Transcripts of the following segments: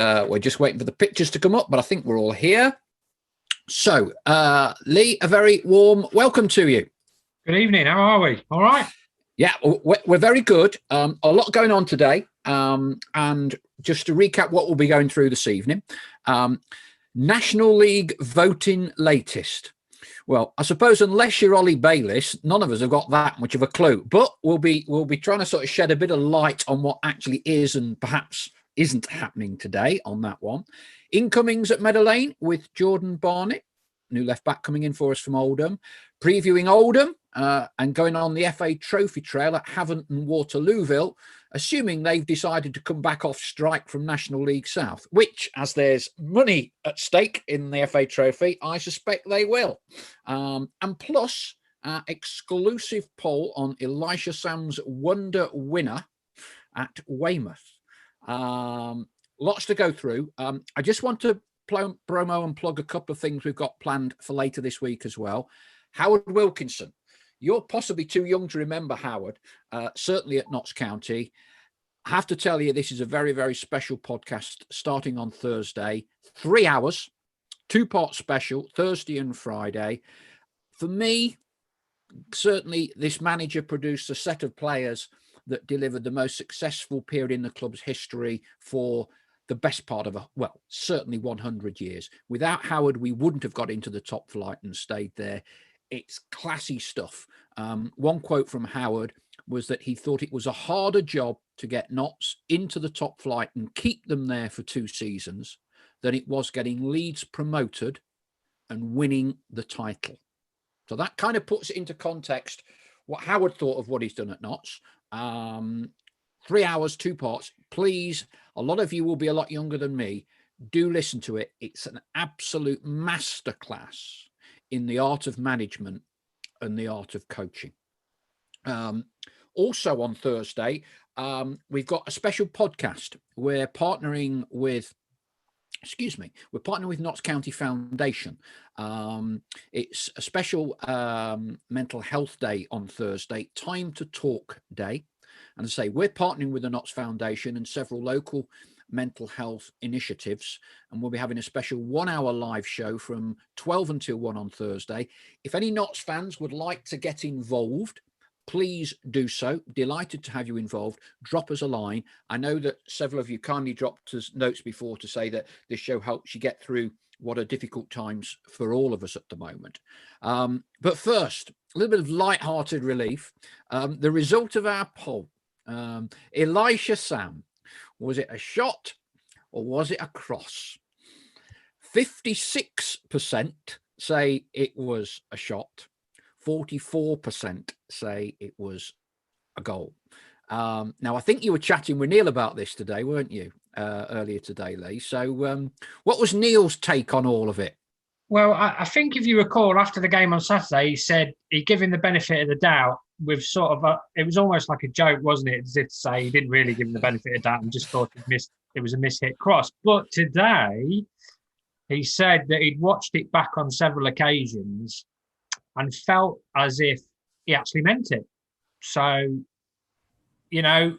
We're just waiting for the pictures to come up, but I think we're all here. So, Leigh, a very warm welcome to you. Good evening. How are we? All right? Yeah, we're very good. A lot going on today. And just to recap what we'll be going through this evening. National League voting latest. Well, I suppose unless you're Ollie Bayliss, none of us have got that much of a clue. But we'll be trying to sort of shed a bit of light on what actually is and perhaps isn't happening today on that one. Incomings at Meadow Lane with Jordan Barnett, new left back coming in for us from Oldham. Previewing Oldham and going on the FA Trophy Trail at Havant and Waterlooville, assuming they've decided to come back off strike from National League South, which, as there's money at stake in the FA Trophy, I suspect they will. And plus, exclusive poll on Elisha Sam's Wonder winner at Weymouth. Lots to go through. I just want to promo and plug a couple of things we've got planned for later this week as well. Howard Wilkinson. You're possibly too young to remember Howard, certainly at Notts County. I have to tell you, this is a very, very special podcast starting on Thursday. 3 hours, 2-part special, Thursday and Friday. For me, certainly this manager produced a set of players that delivered the most successful period in the club's history for the best part of, certainly 100 years. Without Howard, we wouldn't have got into the top flight and stayed there. It's classy stuff. One quote from Howard was that he thought it was a harder job to get Notts into the top flight and keep them there for 2 seasons than it was getting Leeds promoted and winning the title. So that kind of puts it into context what Howard thought of what he's done at Notts. 3 hours, 2 parts. Please, a lot of you will be a lot younger than me. Do listen to it. It's an absolute masterclass in the art of management and the art of coaching. Also on Thursday, we've got a special podcast. We're partnering with Notts County Foundation. It's a special mental health day on Thursday, Time to Talk Day. And as I say, we're partnering with the Notts Foundation and several local mental health initiatives, and we'll be having a special 1-hour live show from 12 until 1 on Thursday. If any Notts fans would like to get involved, please do so. Delighted to have you involved. Drop us a line. I know that several of you kindly dropped us notes before to say that this show helps you get through what are difficult times for all of us at the moment. But first, a little bit of light-hearted relief. The result of our poll. Elisha Sam. Was it a shot or was it a cross? 56% say it was a shot. 44% say it was a goal. Now, I think you were chatting with Neil about this today, weren't you, earlier today, Leigh? So what was Neil's take on all of it? Well, I think if you recall, after the game on Saturday, he said he'd give him the benefit of the doubt with sort of it was almost like a joke, wasn't it? As if to say he didn't really give him the benefit of the doubt and just thought it was a mishit cross. But today, he said that he'd watched it back on several occasions and felt as if he actually meant it. So, you know,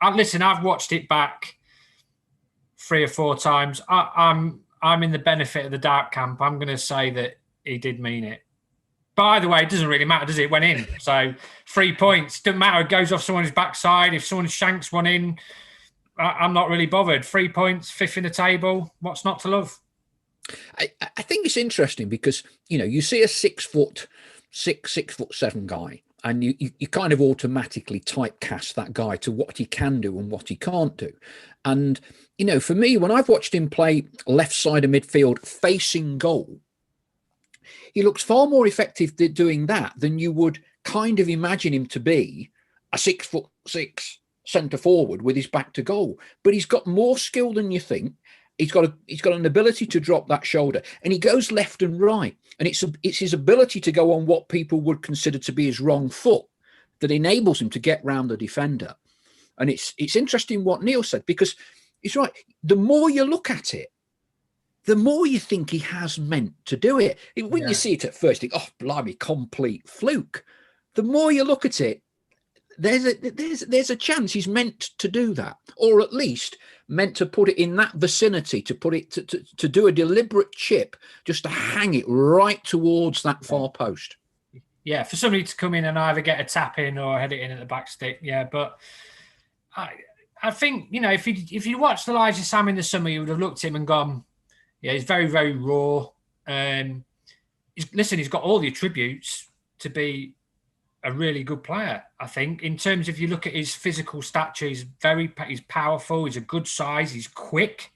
I've watched it back 3 or 4 times. I'm in the benefit of the doubt camp. I'm going to say that he did mean it. By the way, it doesn't really matter, does it? It went in. So 3 points. Doesn't matter. It goes off someone's backside. If someone shanks one in, I'm not really bothered. 3 points, 5th in the table. What's not to love? I think it's interesting because, you know, you see a 6'7" guy and you kind of automatically typecast that guy to what he can do and what he can't do. And, you know, for me, when I've watched him play left side of midfield facing goal, he looks far more effective doing that than you would kind of imagine him to be a 6'6" centre forward with his back to goal. But he's got more skill than you think. He's got an ability to drop that shoulder, and he goes left and right. And it's his ability to go on what people would consider to be his wrong foot that enables him to get round the defender. And it's interesting what Neil said, because he's right. The more you look at it, the more you think he has meant to do it. When you see it at first, you think, oh, blimey, complete fluke. The more you look at it, there's a chance he's meant to do that, or at least meant to put it in that vicinity, to put it to do a deliberate chip, just to hang it right towards that far post. Yeah, for somebody to come in and either get a tap in or head it in at the back stick. Yeah, but I think, you know, if you watched Elijah Sam in the summer, you would have looked at him and gone, yeah, he's very, very raw. He's got all the attributes to be a really good player, I think. In terms of, you look at his physical stature, he's powerful, he's a good size, he's quick.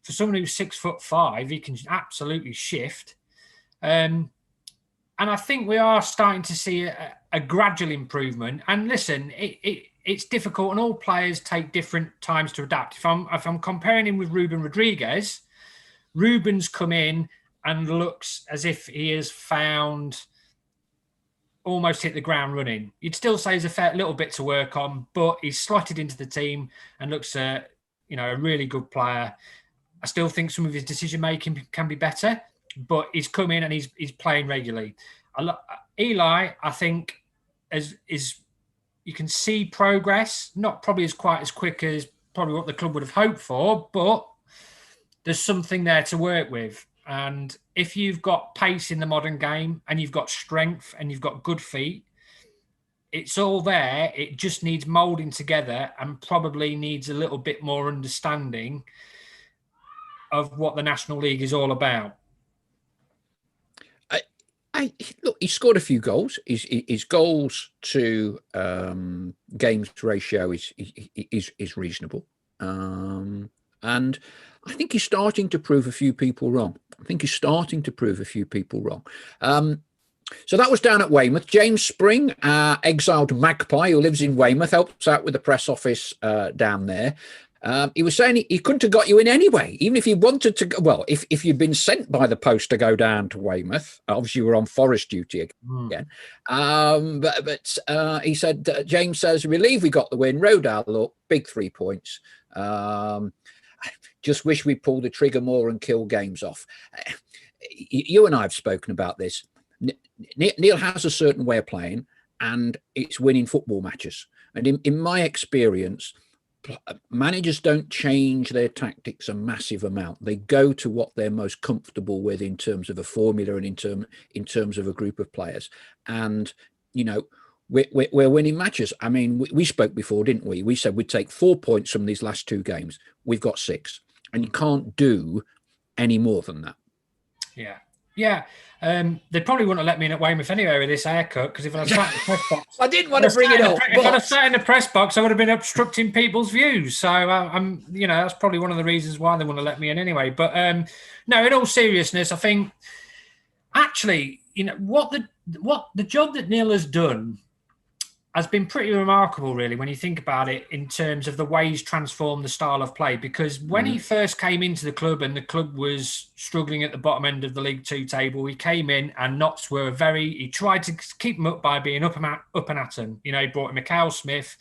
For someone who's 6'5", he can absolutely shift. And I think we are starting to see a gradual improvement. And listen, it's difficult, and all players take different times to adapt. If I'm comparing him with Ruben Rodriguez, Ruben's come in and looks as if he has found, almost hit the ground running. You'd still say there's a fair little bit to work on, but he's slotted into the team and looks a really good player. I still think some of his decision making can be better, but he's come in and he's playing regularly. Eli, I think, is you can see progress, not probably quite as quick as probably what the club would have hoped for, but there's something there to work with. And if you've got pace in the modern game, and you've got strength, and you've got good feet, it's all there. It just needs moulding together, and probably needs a little bit more understanding of what the National League is all about. Look, he scored a few goals. His goals to games ratio is reasonable, and I think he's starting to prove a few people wrong. So that was down at Weymouth. James Spring, exiled Magpie, who lives in Weymouth, helps out with the press office down there. He was saying he couldn't have got you in anyway, even if he wanted to. Well, if you'd been sent by the post to go down to Weymouth, obviously you were on forest duty again. But he said, James says, relieved we got the win. Rodale, look, big 3 points. Just wish we pulled the trigger more and kill games off. You and I have spoken about this. Neil has a certain way of playing, and it's winning football matches. And in my experience, managers don't change their tactics a massive amount. They go to what they're most comfortable with in terms of a formula and in terms of a group of players. And, you know, we're winning matches. I mean, we spoke before, didn't we? We said we'd take 4 points from these last 2 games. We've got 6. And you can't do any more than that. Yeah. They probably wouldn't have let me in at Weymouth anyway with this haircut, because if I sat in the press box, I didn't want to bring it up. If I'd have sat in the press box, I would have been obstructing people's views. So that's probably one of the reasons why they wouldn't have let me in anyway. But no, in all seriousness, I think actually, what the job that Neil has done has been pretty remarkable, really, when you think about it, in terms of the way he's transformed the style of play. Because when he first came into the club and the club was struggling at the bottom end of the League Two table, he came in and Notts were he tried to keep them up by being up and at them. He brought in Mikhail Smith,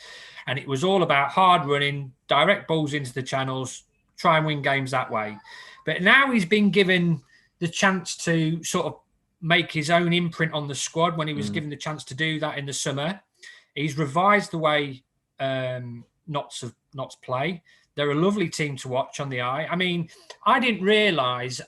and it was all about hard running, direct balls into the channels, try and win games that way. But now he's been given the chance to sort of make his own imprint on the squad when he was given the chance to do that in the summer. He's revised the way Notts play. They're a lovely team to watch on the eye. I mean, I didn't realise,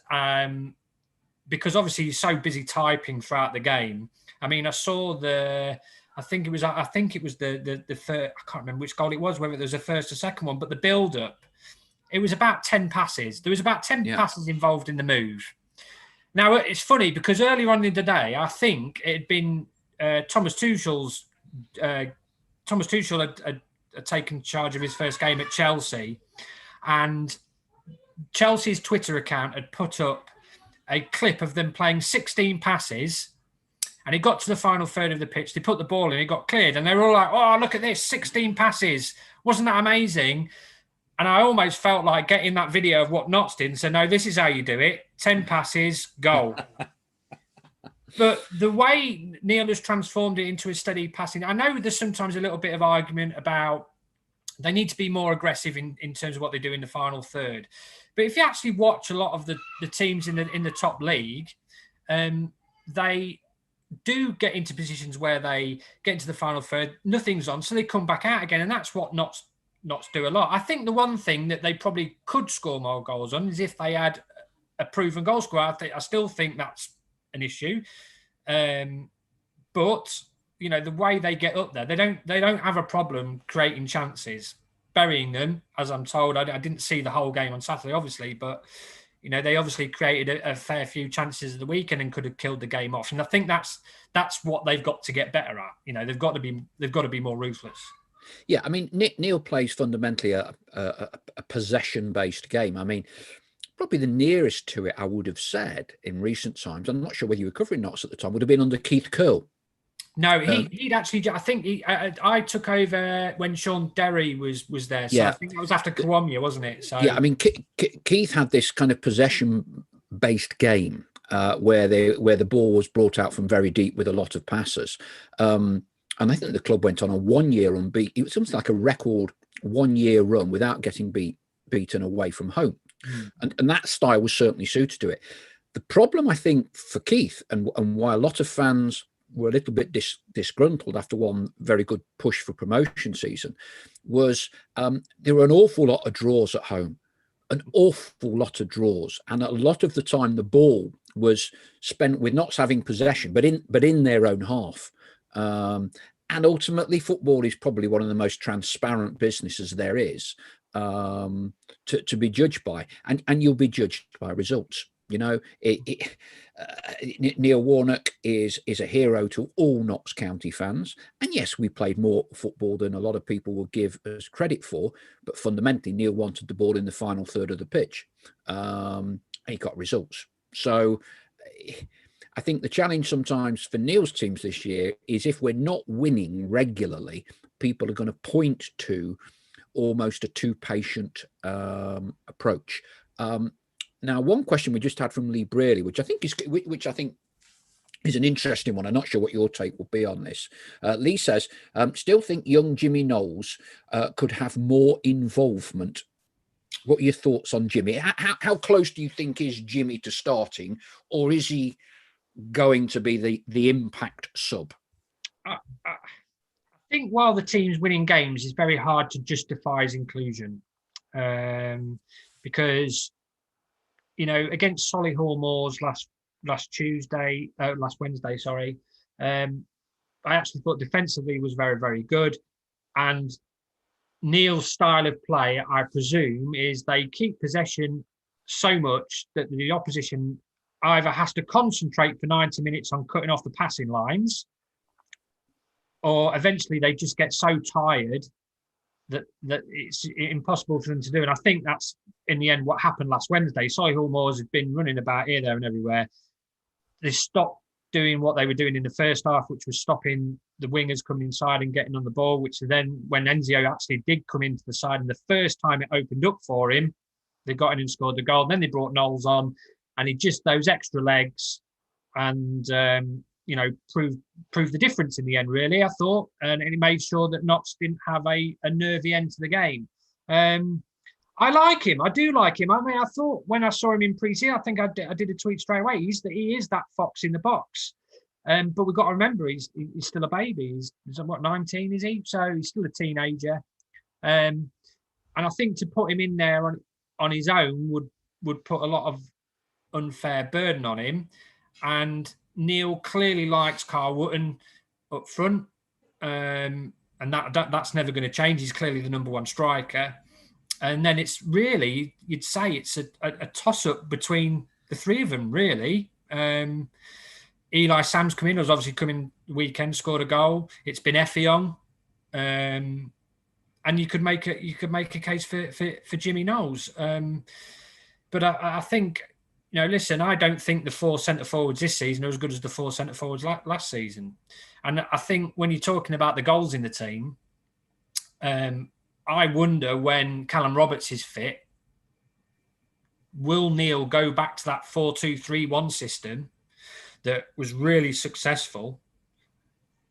because obviously he's so busy typing throughout the game. I mean, I saw I think it was the first, I can't remember which goal it was, whether it was the first or second one, but the build-up, it was about 10 passes. There was about 10 passes involved in the move. Now, it's funny because earlier on in the day, I think it had been Thomas Tuchel had taken charge of his first game at Chelsea, and Chelsea's Twitter account had put up a clip of them playing 16 passes, and it got to the final third of the pitch. They put the ball in, it got cleared, and they were all like, oh, look at this, 16 passes. Wasn't that amazing? And I almost felt like getting that video of what Notts did and said, no, this is how you do it. 10 passes, goal. But the way Neil has transformed it into a steady passing, I know there's sometimes a little bit of argument about they need to be more aggressive in terms of what they do in the final third. But if you actually watch a lot of the teams in the top league, they do get into positions where they get into the final third, nothing's on, so they come back out again, and that's what Notts do a lot. I think the one thing that they probably could score more goals on is if they had a proven goal scorer. I still think that's an issue, but you know, the way they get up there, they don't have a problem creating chances, burying them. As I'm told, I didn't see the whole game on Saturday, obviously, but you know, they obviously created a fair few chances at the weekend and could have killed the game off. And I think that's what they've got to get better at. You know, they've got to be more ruthless. Yeah, I mean, Neil plays fundamentally a possession-based game. I mean, probably the nearest to it, I would have said in recent times, I'm not sure whether you were covering Notts at the time, would have been under Keith Curle. No, he'd actually. I think I took over when Sean Derry was there. So yeah. I think that was after Kawamia, wasn't it? So yeah, I mean, Keith had this kind of possession-based game where the ball was brought out from very deep with a lot of passes, and I think the club went on a 1 year unbeaten. It was something like a record 1 year run without getting beaten away from home, and that style was certainly suited to it. The problem, I think, for Keith and why a lot of fans were a little bit disgruntled after one very good push for promotion season was there were an awful lot of draws at home, and a lot of the time the ball was spent with Notts having possession, but in their own half. And ultimately, football is probably one of the most transparent businesses there is to be judged by, and you'll be judged by results. You know, Neil Warnock is a hero to all Notts County fans. And yes, we played more football than a lot of people will give us credit for. But fundamentally, Neil wanted the ball in the final third of the pitch. And he got results. So I think the challenge sometimes for Neil's teams this year is if we're not winning regularly, people are going to point to almost a too patient approach. Now, one question we just had from Leigh Brearley, which I think is an interesting one. I'm not sure what your take will be on this. Leigh says, still think young Jimmy Knowles could have more involvement. What are your thoughts on Jimmy? How close do you think is Jimmy to starting, or is he going to be the impact sub? I think while the team's winning games, it's very hard to justify his inclusion because, you know, against Solihull Moors last Wednesday, sorry. I actually thought defensively was very, very good. And Neil's style of play, I presume, is they keep possession so much that the opposition either has to concentrate for 90 minutes on cutting off the passing lines, or eventually they just get so tired that it's impossible for them to do. And I think that's, in the end, what happened last Wednesday. Solihull Moors had been running about here, there and everywhere. They stopped doing what they were doing in the first half, which was stopping the wingers coming inside and getting on the ball, which then, when Enzio actually did come into the side, and the first time it opened up for him, they got in and scored the goal. Then they brought Knowles on, and he just, those extra legs, and you know, proved the difference in the end, really, I thought. And it made sure that Notts didn't have a nervy end to the game. I like him. I do like him. I mean, I thought when I saw him in pre-season, I think I did a tweet straight away. He is that fox in the box. But we've got to remember, he's still a baby. He's what, 19, is he? So he's still a teenager. And I think to put him in there on his own would put a lot of unfair burden on him. And Neil clearly likes Carl Wootton up front, and that's never going to change. He's clearly the number one striker. And then it's really, you'd say it's a toss-up between the three of them, really. Eli Sam's come in, has obviously come in the weekend, scored a goal. It's been Effiong. And you could make a case for Jimmy Knowles. But I think, you know, listen, I don't think the four centre forwards this season are as good as the four centre forwards last season. And I think when you're talking about the goals in the team, I wonder when Callum Roberts is fit, will Neil go back to that 4-2-3-1 system that was really successful?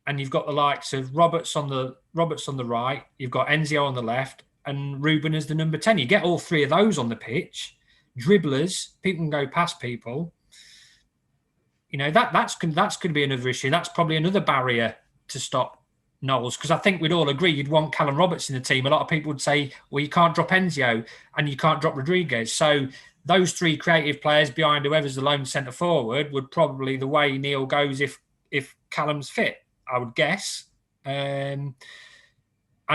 And you've got the likes of Roberts on the right, you've got Enzio on the left, and Ruben as the number 10. You get all three of those on the pitch. Dribblers, people can go past people. that's going to be another issue. That's probably another barrier to stop Knowles, because I think we'd all agree you'd want Callum Roberts in the team. A lot of people would say, well, you can't drop Enzio and you can't drop Rodriguez. So those three creative players behind whoever's the lone centre forward would probably the way Neil goes if Callum's fit, I would guess. And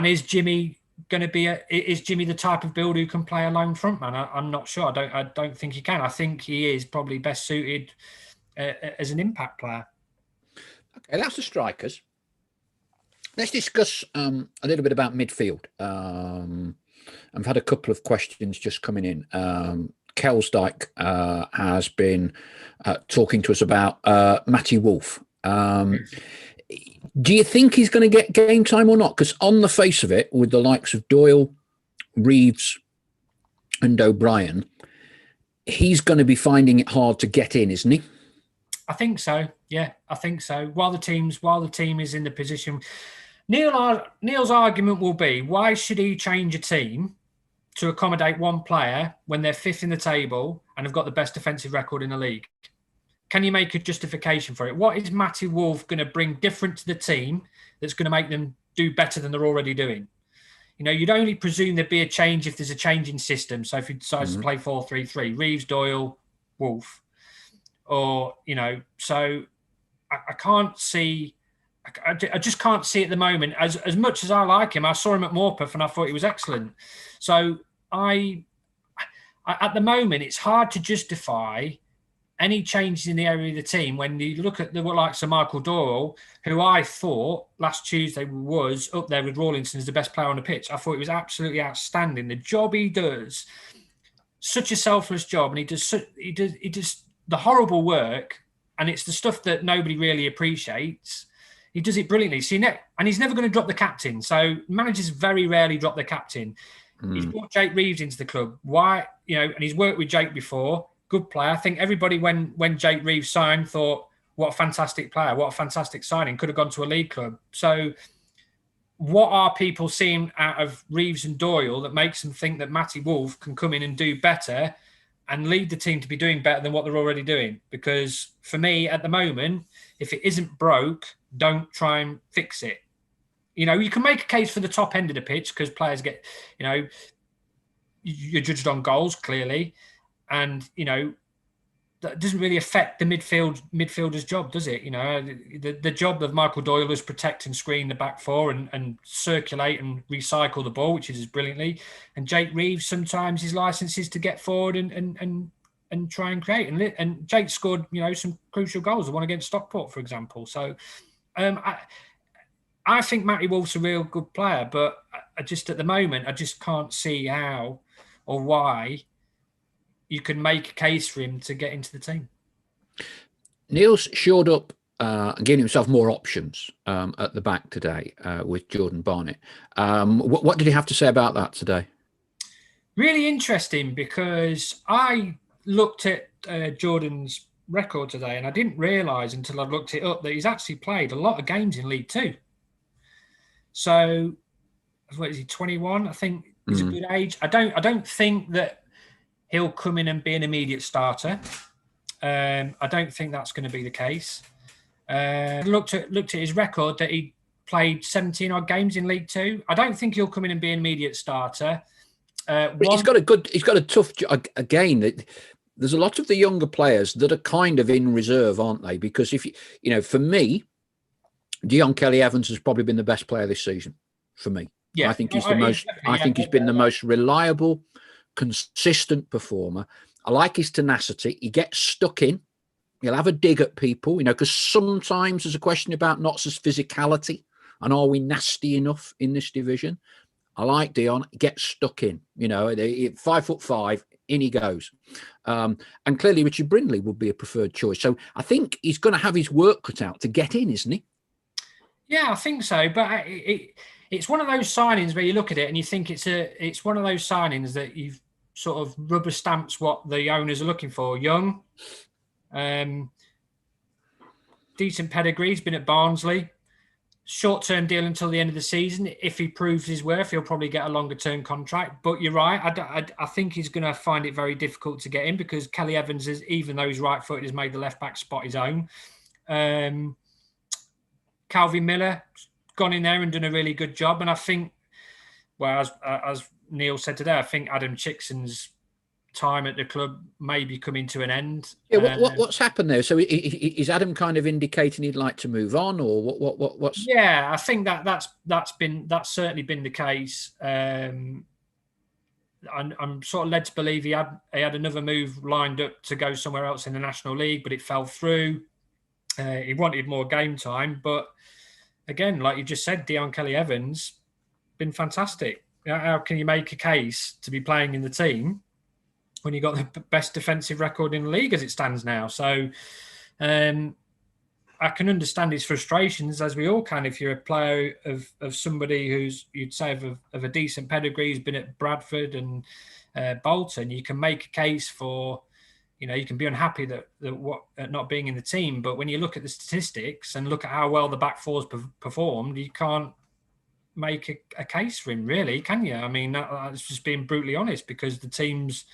is Jimmy going to be is Jimmy the type of builder who can play a lone frontman? I'm not sure. I don't think he can. I think he is probably best suited as an impact player. Okay, that's the strikers. Let's discuss a little bit about midfield. I've had a couple of questions just coming in. Kelsdyke has been talking to us about Matty Wolf. Do you think he's going to get game time or not? Because on the face of it, with the likes of Doyle, Reeves and O'Brien, he's going to be finding it hard to get in, isn't he? I think so. Yeah, I think so. While the team is in the position, Neil's argument will be, why should he change a team to accommodate one player when they're fifth in the table and have got the best defensive record in the league? Can you make a justification for it? What is Matty Wolf going to bring different to the team that's going to make them do better than they're already doing? You'd only presume there'd be a change if there's a change in system. So if he decides to play 4-3-3, Reeves, Doyle, Wolf, or, so I can't see, I just can't see at the moment. As much as I like him, I saw him at Morpeth and I thought he was excellent. So I at the moment, it's hard to justify any changes in the area of the team when you look at the likes of Michael Doyle, who I thought last Tuesday was up there with Rawlinson as the best player on the pitch. I thought he was absolutely outstanding. The job he does, such a selfless job, and he does the horrible work, and it's the stuff that nobody really appreciates. He does it brilliantly. And he's never going to drop the captain. So managers very rarely drop the captain. He's brought Jake Reeves into the club. Why? And he's worked with Jake before. Good player. I think everybody, when Jake Reeves signed, thought, what a fantastic player, what a fantastic signing. Could have gone to a league club. So what are people seeing out of Reeves and Doyle that makes them think that Matty Wolf can come in and do better and lead the team to be doing better than what they're already doing? Because for me, at the moment, if it isn't broke, don't try and fix it. You can make a case for the top end of the pitch because players get, you're judged on goals, clearly. And, that doesn't really affect the midfielder's job, does it? The job of Michael Doyle is protect and screen the back four and circulate and recycle the ball, which he does brilliantly. And Jake Reeves, sometimes his license is to get forward and try and create. And Jake scored, some crucial goals. The one against Stockport, for example. So I think Matty Wolf's a real good player, but I just, at the moment, I just can't see how or why you can make a case for him to get into the team. Neil's shored up and giving himself more options at the back today with Jordan Barnett. What did he have to say about that today? Really interesting, because I looked at Jordan's record today and I didn't realise until I looked it up that he's actually played a lot of games in League Two. So, what is he, 21? I think he's a good age. I don't think that he'll come in and be an immediate starter. I don't think that's going to be the case. Looked at his record that he played 17 odd games in League Two. I don't think he'll come in and be an immediate starter. He's got a tough again. There's a lot of the younger players that are kind of in reserve, aren't they? Because if for me, Dion Kelly Evans has probably been the best player this season. For me, I think he's the most. I think he's been the most reliable, consistent performer. I like his tenacity. He gets stuck in. He'll have a dig at people, because sometimes there's a question about Notts' physicality and are we nasty enough in this division? I like Dion. He gets stuck in. 5'5", in he goes. And clearly Richard Brindley would be a preferred choice. So I think he's going to have his work cut out to get in, isn't he? Yeah, I think so. But it's one of those signings where you look at it and you think it's one of those signings that you've sort of rubber stamps what the owners are looking for. Young, decent pedigree. He's been at Barnsley. short-term deal until the end of the season. If he proves his worth, he'll probably get a longer-term contract. But you're right. I think he's going to find it very difficult to get in because Kelly Evans, even though he's right-footed, has made the left-back spot his own. Calvin Miller gone in there and done a really good job. And I think, well, as Neil said today, I think Adam Chickson's time at the club may be coming to an end. Yeah, what's happened there? So is Adam kind of indicating he'd like to move on, or what's? Yeah, I think that's certainly been the case. I'm sort of led to believe he had another move lined up to go somewhere else in the National League, but it fell through. He wanted more game time, but again, like you just said, Dion Kelly Evans been fantastic. How can you make a case to be playing in the team when you got the best defensive record in the league as it stands now? So I can understand his frustrations, as we all can, if you're a player of somebody who's, you'd say, of a decent pedigree, who's been at Bradford and Bolton. You can make a case for, you can be unhappy that not being in the team, but when you look at the statistics and look at how well the back four's performed, you can't make a case for him, really, can you? I mean, that's just being brutally honest, because the teams,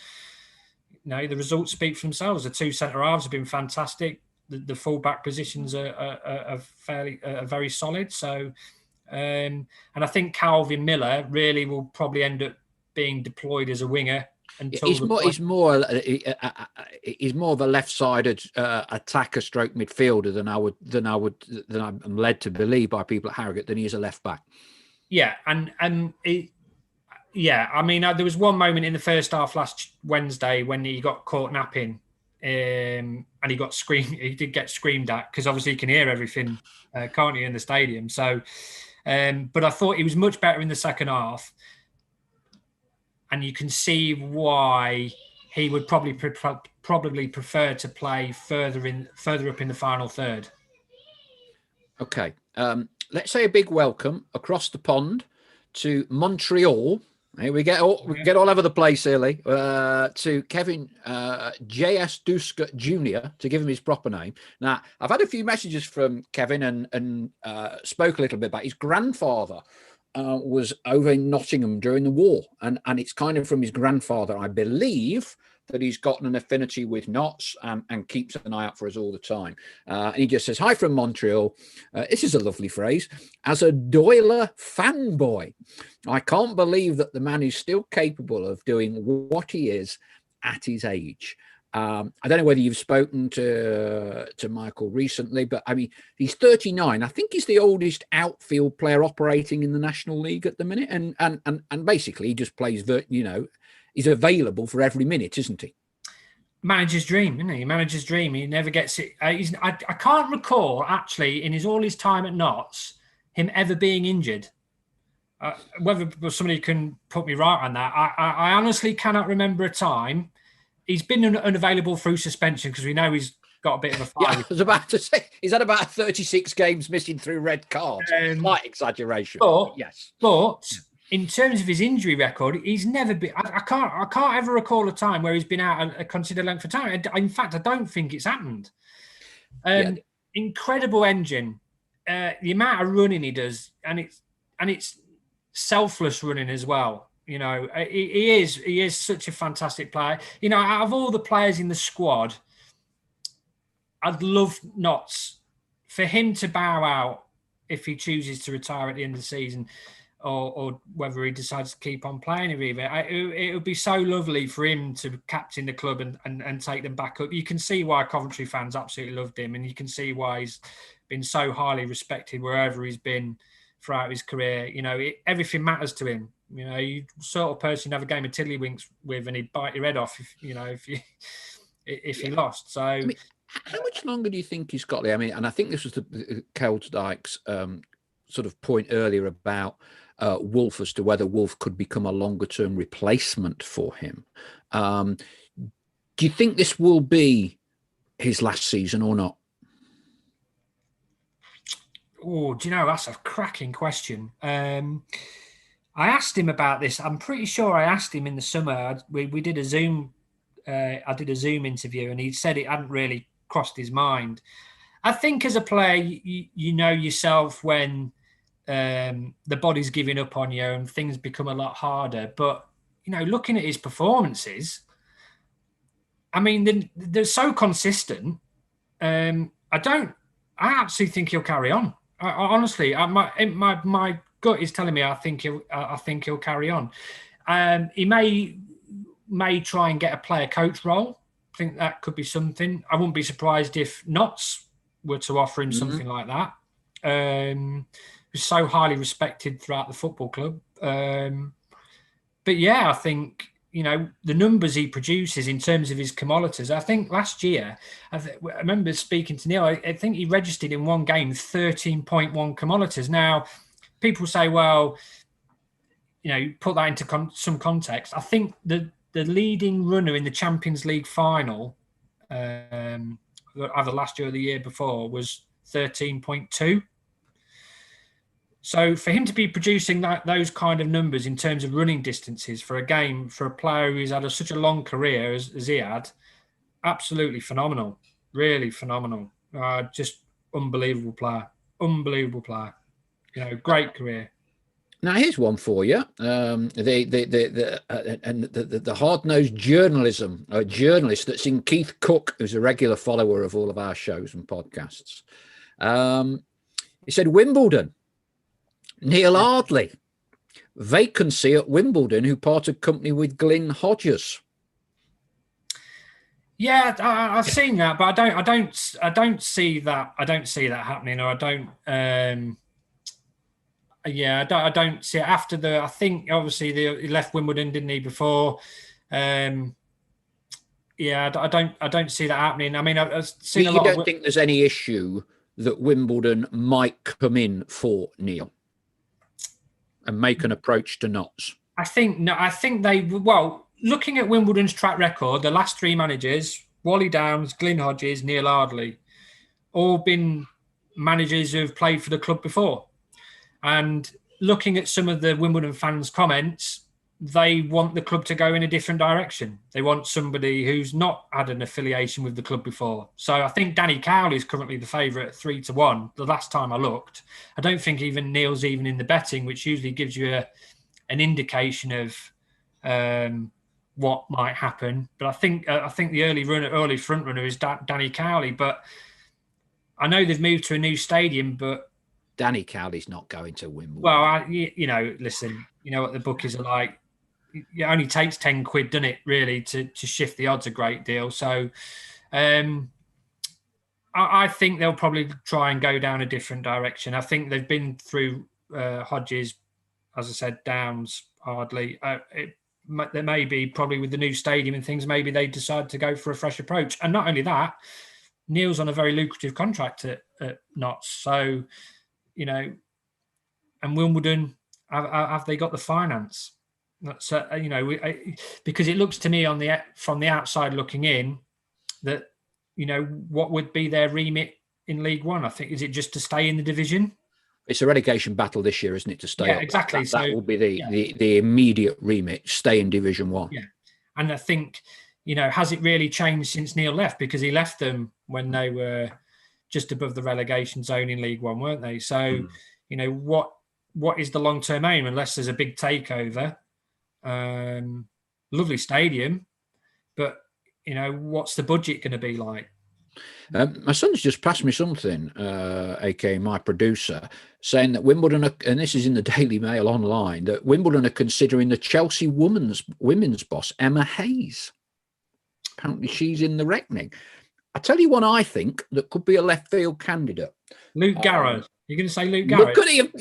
the results speak for themselves. The two centre halves have been fantastic. The full back positions are very solid. So, and I think Calvin Miller really will probably end up being deployed as a winger. He's more of a left-sided attacker stroke midfielder than I'm led to believe by people at Harrogate than he is a left back. Yeah, I mean, there was one moment in the first half last Wednesday when he got caught napping, and he got screamed. He did get screamed at because obviously you can hear everything, can't you, in the stadium? So, but I thought he was much better in the second half. And you can see why he would probably prefer to play further up in the final third. Okay, let's say a big welcome across the pond to Montreal. Hey, we get all over the place, here, Leigh, to Kevin J.S. Duska Jr., to give him his proper name. Now, I've had a few messages from Kevin and spoke a little bit about his grandfather. Was over in Nottingham during the war, and it's kind of from his grandfather, I believe, that he's gotten an affinity with Notts and keeps an eye out for us all the time. And he just says, "Hi from Montreal." This is a lovely phrase. As a Doyler fanboy, I can't believe that the man is still capable of doing what he is at his age. I don't know whether you've spoken to Michael recently, but I mean, he's 39. I think he's the oldest outfield player operating in the National League at the minute, and basically he just plays. He's available for every minute, isn't he? Manager's dream, isn't he? Manager's dream. He never gets it. I can't recall actually in all his time at Notts him ever being injured. Whether somebody can put me right on that, I honestly cannot remember a time. He's been unavailable through suspension because we know he's got a bit of a fire. Yeah, I was about to say he's had about 36 games missing through red cards. Slight exaggeration, but yes. But in terms of his injury record, he's never been. I can't ever recall a time where he's been out a considered length of time. In fact, I don't think it's happened. Incredible engine. The amount of running he does, and it's selfless running as well. He is such a fantastic player. Out of all the players in the squad, I'd love Notts for him to bow out if he chooses to retire at the end of the season, or whether he decides to keep on playing. It would be so lovely for him to captain the club and take them back up. You can see why Coventry fans absolutely loved him, and you can see why he's been so highly respected wherever he's been throughout his career. Everything matters to him. You sort of person you have a game of tiddlywinks with, and he'd bite your head off if he lost. So, I mean, how much longer do you think he's got there? I mean, and I think this was the Keltdyke's sort of point earlier about Wolf as to whether Wolf could become a longer-term replacement for him. Do you think this will be his last season or not? Oh, do you know, that's a cracking question. I asked him about this. I'm pretty sure I asked him in the summer. We did a Zoom. I did a Zoom interview, and he said it hadn't really crossed his mind. I think as a player, you know yourself when the body's giving up on you and things become a lot harder. But, looking at his performances, I mean, they're so consistent. I actually think he'll carry on. Honestly, my gut is telling me I think he'll carry on. He may try and get a player coach role. I think that could be something. I wouldn't be surprised if Notts were to offer him something like that. He's so highly respected throughout the football club. But yeah, I think, the numbers he produces in terms of his cumulatives. I think last year, I remember speaking to Neil, I think he registered in one game 13.1 cumulatives. Now, people say, well, put that into some context. I think the leading runner in the Champions League final, either last year or the year before, was 13.2. So for him to be producing those kind of numbers in terms of running distances for a game, for a player who's had such a long career as he had, absolutely phenomenal. Really phenomenal. Just unbelievable player. Unbelievable player. Great career. Now here's one for you. The hard-nosed journalist that's in Keith Cook, who's a regular follower of all of our shows and podcasts. He said Wimbledon. Neil Ardley, vacancy at Wimbledon, who parted company with Glyn Hodges. Yeah, I've seen that, but I don't see that. I don't see that happening, or I don't. I don't see it after I think obviously he left Wimbledon, didn't he? Before. I don't see that happening. I mean, I've seen a lot. You don't think there's any issue that Wimbledon might come in for Neil and make an approach to Notts? I think they, looking at Wimbledon's track record, the last three managers, Wally Downs, Glyn Hodges, Neil Ardley, all been managers who've played for the club before. And looking at some of the Wimbledon fans' comments, they want the club to go in a different direction. They want somebody who's not had an affiliation with the club before. So I think Danny Cowley is currently the favourite at 3-1. The last time I looked, I don't think even Neil's even in the betting, which usually gives you an indication of what might happen. But I think the early front runner is Danny Cowley. But I know they've moved to a new stadium, but Danny Cowley's not going to Wimbledon. Well, listen, you know what the bookies are like. It only takes 10 quid, doesn't it, really, to shift the odds a great deal. So I think they'll probably try and go down a different direction. I think they've been through Hodges, as I said, Downs, Ardley. There may be, probably with the new stadium and things, maybe they decide to go for a fresh approach. And not only that, Neil's on a very lucrative contract at Notts. So, and Wimbledon, have they got the finance? That's because it looks to me from the outside looking in that what would be their remit in League One. I think, is it just to stay in the division? It's a relegation battle this year, isn't it? To stay up. Exactly. That will be the immediate remit. Stay in Division 1. Yeah, and I think has it really changed since Neil left? Because he left them when they were just above the relegation zone in League One, weren't they? So what is the long term aim? Unless there's a big takeover. Lovely stadium, but what's the budget going to be like? My son's just passed me something, aka my producer, saying that Wimbledon and this is in the Daily Mail online, that Wimbledon are considering the Chelsea women's boss, Emma Hayes. Apparently she's in the reckoning. I tell you one I think that could be a left field candidate. Luke Garrett. You're going to say Luke Garrett? Look at him.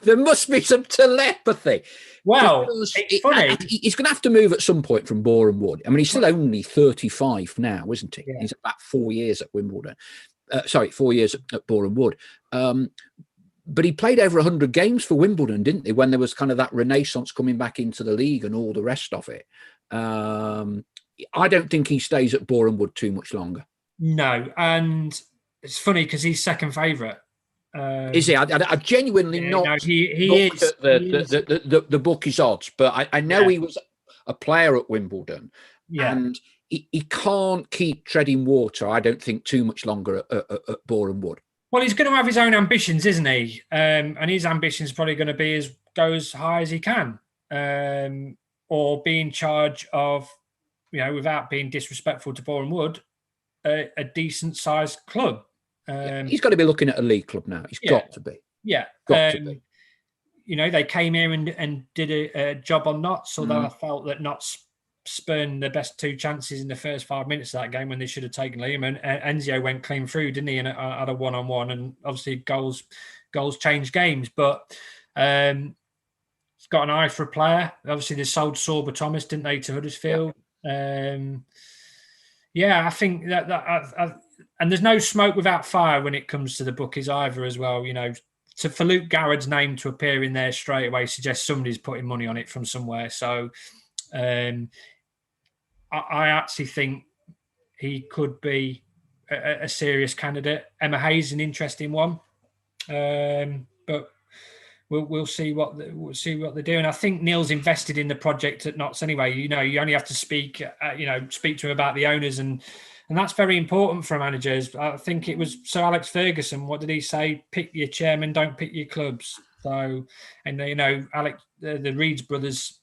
There must be some telepathy. Well, it's funny. He's going to have to move at some point from Boreham Wood. I mean, he's still only 35 now, isn't he? Yeah. He's about 4 years at Wimbledon. 4 years at Boreham Wood. But he played over 100 games for Wimbledon, didn't he? When there was kind of that renaissance coming back into the league and all the rest of it. I don't think he stays at Boreham Wood too much longer. No, and it's funny because he's second favourite. Is he? I genuinely not. No, he is. The bookies odds, but I know he was a player at Wimbledon, and he can't keep treading water. I don't think too much longer at Boreham Wood. Well, he's going to have his own ambitions, isn't he? And his ambitions probably going to be go as high as he can, or be in charge of, without being disrespectful to Boreham Wood, a decent sized club. He's got to be looking at a league club now. He's got to be. Yeah. Got to be. They came here and did a job on Notts, although I felt that Notts spurned the best 2 chances in the first 5 minutes of that game when they should have taken Leigh. And Enzio went clean through, didn't he? And had a one-on-one, and obviously goals change games. But he's got an eye for a player. Obviously, they sold Sorba Thomas, didn't they, to Huddersfield? Yeah. I think that and there's no smoke without fire when it comes to the bookies either, as well. For Luke Garrett's name to appear in there straight away suggests somebody's putting money on it from somewhere. So I actually think he could be a serious candidate. Emma Hayes is an interesting one, but we'll see what they're doing. I think Neil's invested in the project at Notts anyway. You only have to speak to him about the owners, and that's very important for managers. I think it was Sir Alex Ferguson. What did he say? Pick your chairman, don't pick your clubs. So, and Alex, the Reeds brothers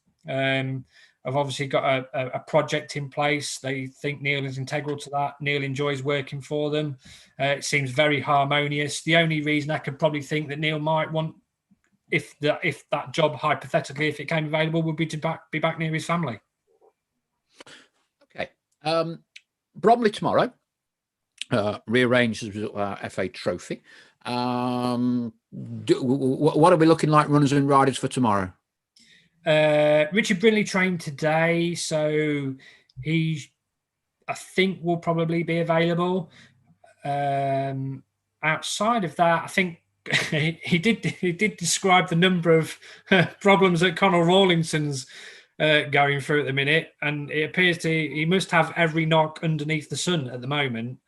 have obviously got a project in place. They think Neil is integral to that. Neil enjoys working for them. It seems very harmonious. The only reason I could probably think that Neil might want, if that job, hypothetically, if it came available, would be to be back near his family. Okay. Bromley tomorrow, rearranged as our FA Trophy. What are we looking like, runners and riders, for tomorrow? Richard Brindley trained today, so I think, will probably be available. Outside of that, I think he did describe the number of problems that Conor Rawlinson's going through at the minute, and it appears he must have every knock underneath the sun at the moment.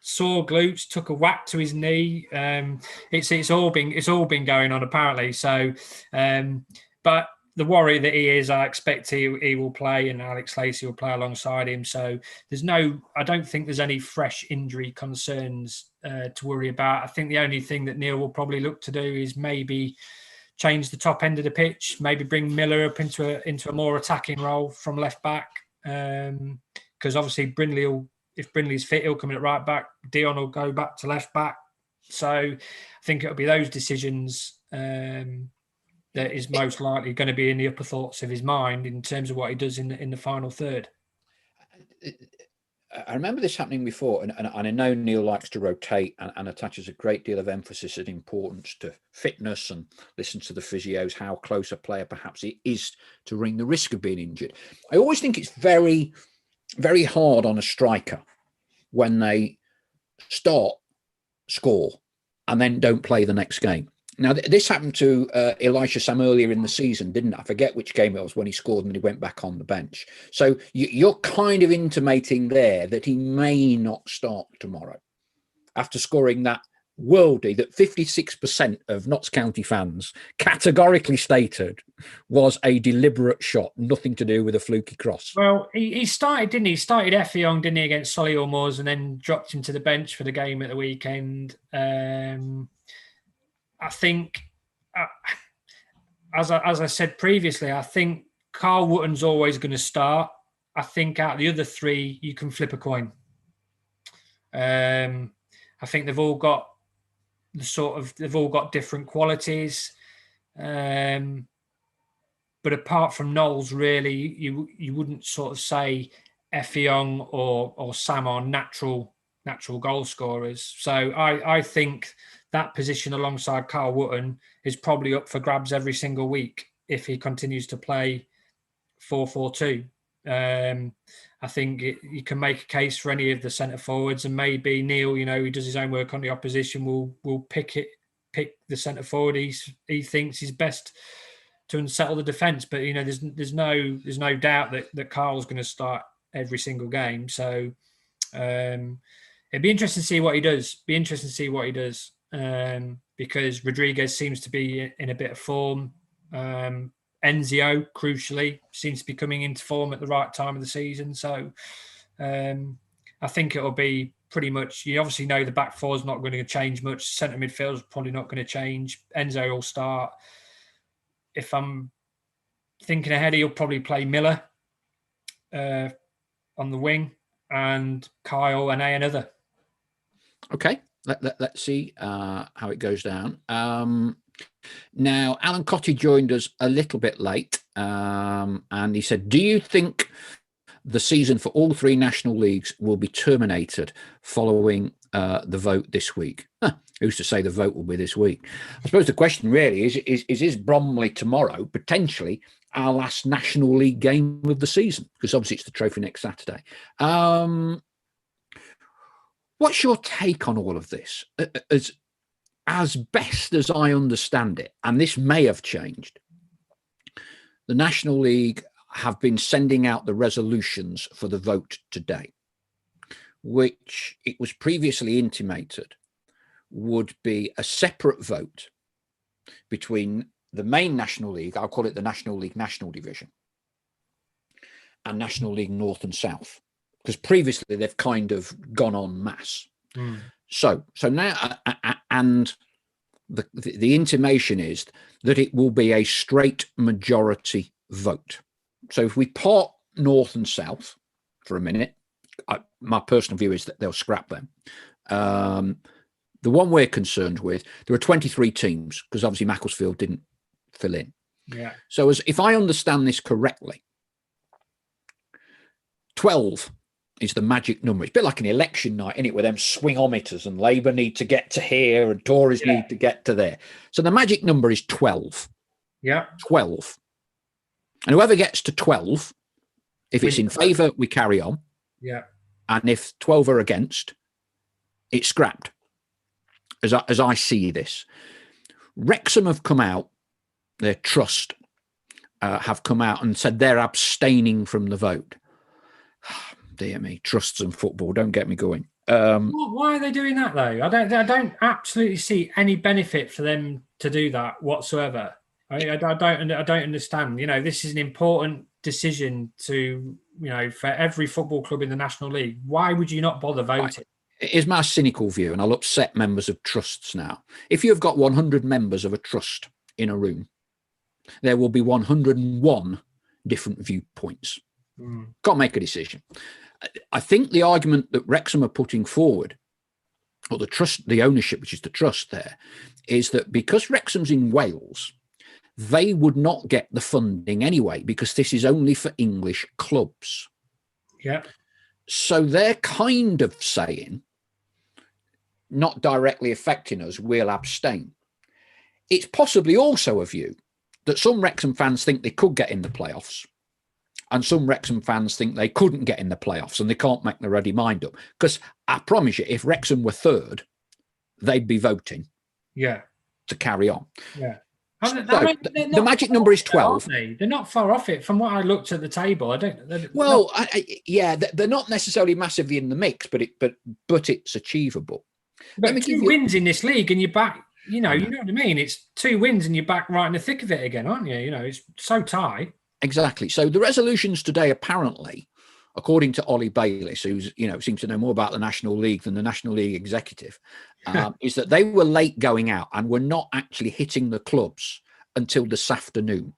Sore glutes, took a whack to his knee. It's all been going on apparently. So, but the worry that he is, I expect he will play, and Alex Lacey will play alongside him. So I don't think there's any fresh injury concerns to worry about. I think the only thing that Neil will probably look to do is maybe change the top end of the pitch, maybe bring Miller up into a more attacking role from left back, because obviously Brindley if Brindley's fit, he'll come in at right back. Dion will go back to left back. So I think it'll be those decisions that is most likely going to be in the upper thoughts of his mind in terms of what he does in the final third. I remember this happening before, and I know Neil likes to rotate and attaches a great deal of emphasis and importance to fitness and listen to the physios, how close a player perhaps he is to running the risk of being injured. I always think it's very, very hard on a striker when they score, and then don't play the next game. Now, this happened to Elisha Sam earlier in the season, didn't it? I forget which game it was when he scored and he went back on the bench. So you're kind of intimating there that he may not start tomorrow after scoring that worldie that 56% of Notts County fans categorically stated was a deliberate shot, nothing to do with a fluky cross. Well, he started, didn't he? He started Effiong, didn't he, against Solihull Moors, and then dropped him to the bench for the game at the weekend. I think, as I said previously, I think Carl Wootton's always going to start. I think out of the other three, you can flip a coin. I think they've all got different qualities. But apart from Knowles, really, you wouldn't sort of say Effiong or Sam are natural goal scorers. So I think that position alongside Carl Wootton is probably up for grabs every single week if he continues to play 4-4-2. I think you can make a case for any of the centre forwards, and maybe Neil, he does his own work on the opposition, will pick the centre forward he thinks is best to unsettle the defence. But there's no doubt that Carl's going to start every single game. So it'd be interesting to see what he does. Because Rodriguez seems to be in a bit of form. Enzio, crucially, seems to be coming into form at the right time of the season. So I I think it'll be pretty much, you obviously know the back four is not going to change much. Centre midfield is probably not going to change. Enzo will start. If I'm thinking ahead, he'll probably play Miller on the wing and Kyle and another. Okay, let's see how it goes down. Now, Alan Cotty joined us a little bit late, and he said, do you think the season for all three national leagues will be terminated following the vote this week? Who's to say the vote will be this week? I suppose the question really is Bromley tomorrow potentially our last National League game of the season? Because obviously it's the trophy next Saturday. What's your take on all of this? As best as I understand it, and this may have changed, the National League have been sending out the resolutions for the vote today, which it was previously intimated would be a separate vote between the main National League, I'll call it the National League National Division, and National League North and South, because previously they've kind of gone en masse. So now, and the intimation is that it will be a straight majority vote. So if we part North and South for a minute, my personal view is that they'll scrap them. The one we're concerned with, there are 23 teams, because obviously Macclesfield didn't fill in. Yeah. So if I understand this correctly, 12 is the magic number. It's a bit like an election night, isn't it, with them swingometers, and Labour need to get to here and Tories need to get to there. So the magic number is 12. Yeah. 12. And whoever gets to 12, if it's in favour, we carry on. Yeah. And if 12 are against, it's scrapped, as I see this. Wrexham have come out, their trust have come out and said they're abstaining from the vote. Dear me, trusts and football, don't get me going. Why are they doing that though? I don't absolutely see any benefit for them to do that whatsoever. I don't understand. You know, this is an important decision to, you know, for every football club in the National League. Why would you not bother voting? Here's my cynical view, and I'll upset members of trusts now. If you've got 100 members of a trust in a room, there will be 101 different viewpoints. Can't make a decision. I think the argument that Wrexham are putting forward, or the trust, the ownership, which is the trust there, is that because Wrexham's in Wales, they would not get the funding anyway, because this is only for English clubs. Yeah. So they're kind of saying, not directly affecting us, we'll abstain. It's possibly also a view that some Wrexham fans think they could get in the playoffs, and some Wrexham fans think they couldn't get in the playoffs and they can't make their ready mind up. Because I promise you, if Wrexham were third, they'd be voting to carry on. Yeah. So the magic number is 12. They're not far off it from what I looked at the table. They're not necessarily massively in the mix, but it's achievable. But 2 wins in this league and you're back, you know what I mean? It's 2 wins and you're back right in the thick of it again, aren't you? You know, it's so tight. Exactly. So the resolutions today, apparently, according to Ollie Bayliss, who's, seems to know more about the National League than the National League executive, is that they were late going out and were not actually hitting the clubs until this afternoon.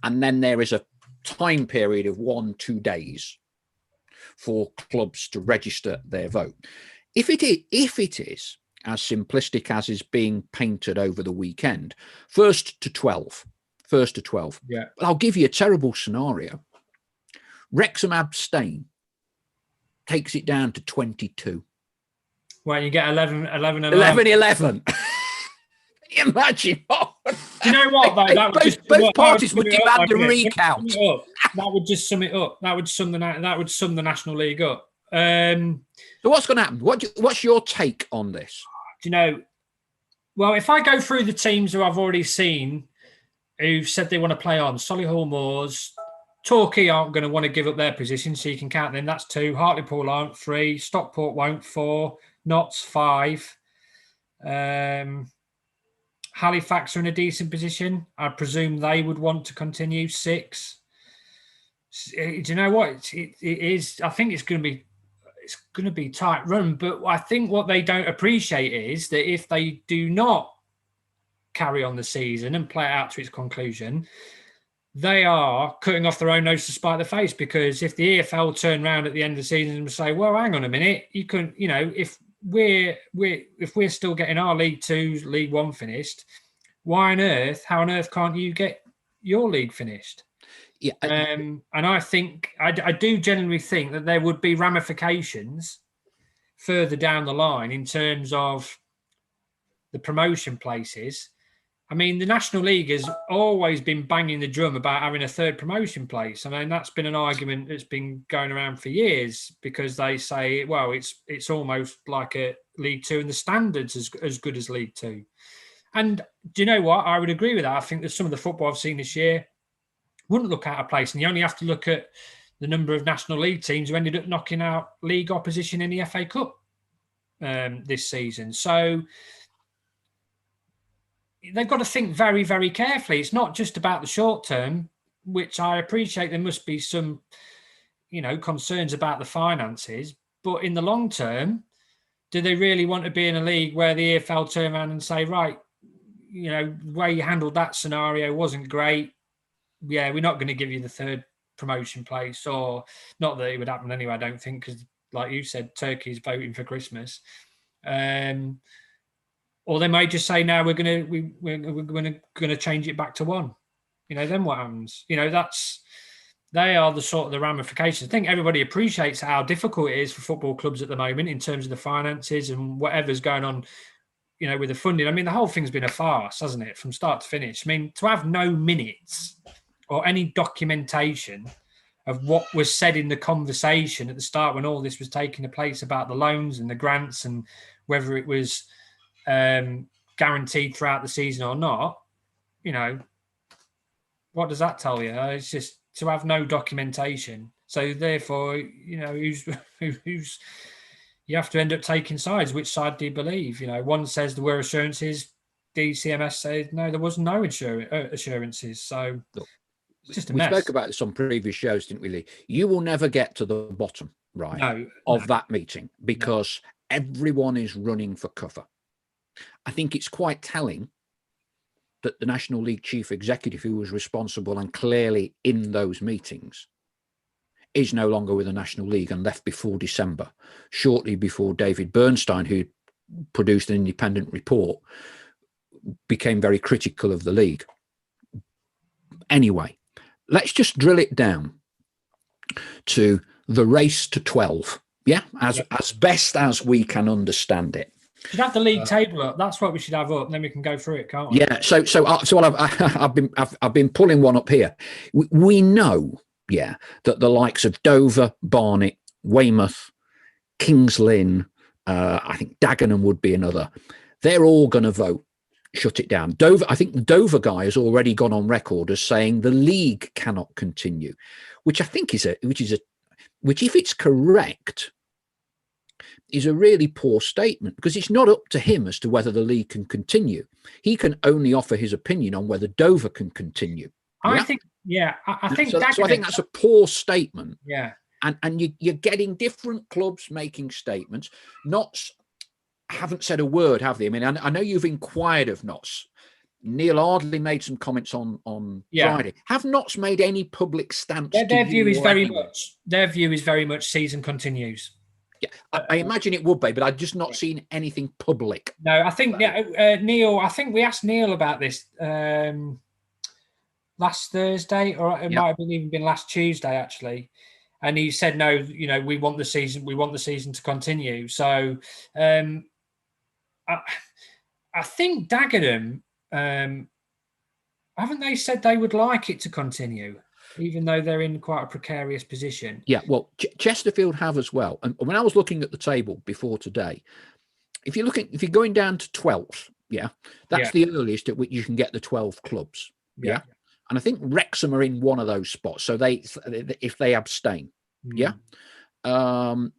And then there is a time period of 1-2 days for clubs to register their vote. If it is as simplistic as is being painted over the weekend, first to 12. Yeah. But I'll give you a terrible scenario. Wrexham abstain, takes it down to 22. Well, you get 11. 11. Can you imagine? Do you know what, though? Both parties would demand a recount. That would just sum it up. That would sum the National League up. So what's going to happen? What's your take on this? Do you know? Well, if I go through the teams who I've already seen who've said they want to play on, Solihull Moors, Torquay aren't going to want to give up their position, so you can count them. That's 2. Hartlepool aren't 3. Stockport won't 4. Notts 5. Halifax are in a decent position. I presume they would want to continue 6. Do you know what? It is. I think it's going to be. it's going to be tight run. But I think what they don't appreciate is that if they do not carry on the season and play it out to its conclusion, they are cutting off their own nose to spite the face. Because if the EFL turn around at the end of the season and say, well, hang on a minute, you can, if we're still getting our League Two, League One finished, how on earth can't you get your league finished? Yeah. And I think, I do genuinely think that there would be ramifications further down the line in terms of the promotion places. I mean, the National League has always been banging the drum about having a third promotion place. I mean, that's been an argument that's been going around for years, because they say, well, it's almost like a League Two and the standards as good as League Two. And do you know what? I would agree with that. I think that some of the football I've seen this year wouldn't look out of place. And you only have to look at the number of National League teams who ended up knocking out league opposition in the FA Cup this season. So they've got to think very, very carefully. It's not just about the short term, which I appreciate there must be some, concerns about the finances. But in the long term, do they really want to be in a league where the EFL turn around and say, right, the way you handled that scenario wasn't great. Yeah, we're not going to give you the third promotion place, or not that it would happen anyway, I don't think, because like you said, Turkey's voting for Christmas. Or they may just say, no, we're going to change it back to one. Then what happens? They are the ramifications. I think everybody appreciates how difficult it is for football clubs at the moment in terms of the finances and whatever's going on, with the funding. I mean, the whole thing's been a farce, hasn't it, from start to finish? I mean, to have no minutes or any documentation of what was said in the conversation at the start when all this was taking place about the loans and the grants and whether it was guaranteed throughout the season or not, what does that tell you? It's just to have no documentation. So therefore, who's you have to end up taking sides. Which side do you believe? One says there were assurances. DCMS said no, there was no assurances. So it's just a mess. We spoke about this on previous shows, didn't we, Leigh? You will never get to the bottom, of that meeting, because everyone is running for cover. I think it's quite telling that the National League chief executive, who was responsible and clearly in those meetings, is no longer with the National League and left before December, shortly before David Bernstein, who produced an independent report, became very critical of the league. Anyway, let's just drill it down to the race to 12. As best as we can understand it. We should have the league table up. That's what we should have up, and then we can go through it, can't we? Yeah. So I've been pulling one up here. We know, that the likes of Dover, Barnet, Weymouth, Kings Lynn, I think Dagenham would be another. They're all going to vote shut it down. Dover, I think the Dover guy has already gone on record as saying the league cannot continue, which I think which if it's correct, is a really poor statement, because it's not up to him as to whether the league can continue. He can only offer his opinion on whether Dover can continue. I think so I think that's a poor statement. Yeah. And you're getting different clubs making statements. Notts haven't said a word, have they? I mean, I know you've inquired of Notts. Neil Ardley made some comments on Friday. Have Notts made any public stance? Their view is very much season continues. Yeah, I imagine it would be, but I've just not seen anything public. No, I think Neil. I think we asked Neil about this last Thursday, or it might have even been last Tuesday, actually. And he said, no, we want the season. We want the season to continue. So, I think Dagenham, haven't they said they would like it to continue, even though they're in quite a precarious position? Yeah, well, Chesterfield have as well. And when I was looking at the table before today, if you're going down to 12th, that's the earliest at which you can get the 12 clubs. Yeah. And I think Wrexham are in one of those spots. So if they abstain, for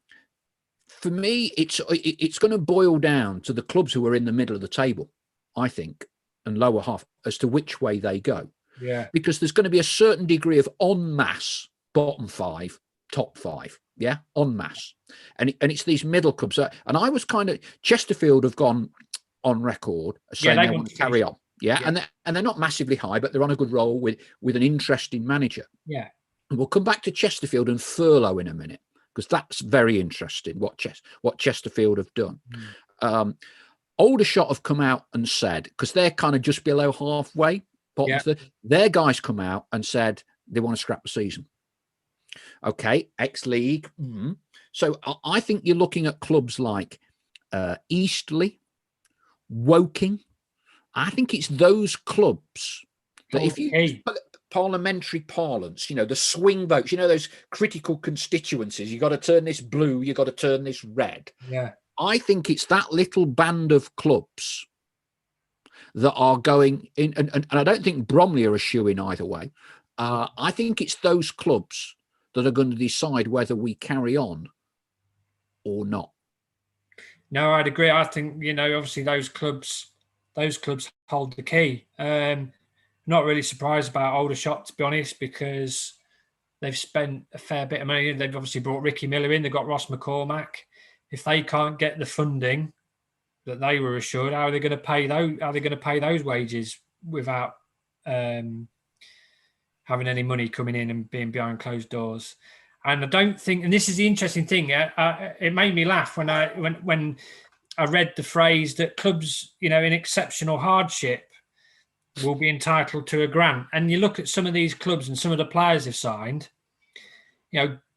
me, it's going to boil down to the clubs who are in the middle of the table, I think, and lower half, as to which way they go. Yeah, because there's going to be a certain degree of en masse bottom five top 5, yeah, en masse. And it's these middle clubs. And I was kind of, Chesterfield have gone on record saying they want to carry on. Yeah. And they're not massively high, but they're on a good roll with an interesting manager. Yeah. And we'll come back to Chesterfield and furlough in a minute, because that's very interesting what Chesterfield have done. Aldershot have come out and said, because they're kind of just below halfway, their guys come out and said they want to scrap the season. Okay, ex-league. So I think you're looking at clubs like Eastleigh, Woking. I think it's those clubs that if you put parliamentary parlance, the swing votes, those critical constituencies, you got to turn this blue, you got to turn this red. Yeah. I think it's that little band of clubs that are going in, and I don't think Bromley are a shoe-in either way. I think it's those clubs that are going to decide whether we carry on or not. No, I'd agree. I think, obviously those clubs hold the key. Not really surprised about Aldershot, to be honest, because they've spent a fair bit of money. They've obviously brought Ricky Miller in. They've got Ross McCormack. If they can't get the funding that they were assured, how are they going to pay those? Are they going to pay those wages without having any money coming in and being behind closed doors? And I don't think. And this is the interesting thing. It made me laugh when I read the phrase that clubs, in exceptional hardship, will be entitled to a grant. And you look at some of these clubs and some of the players they've signed.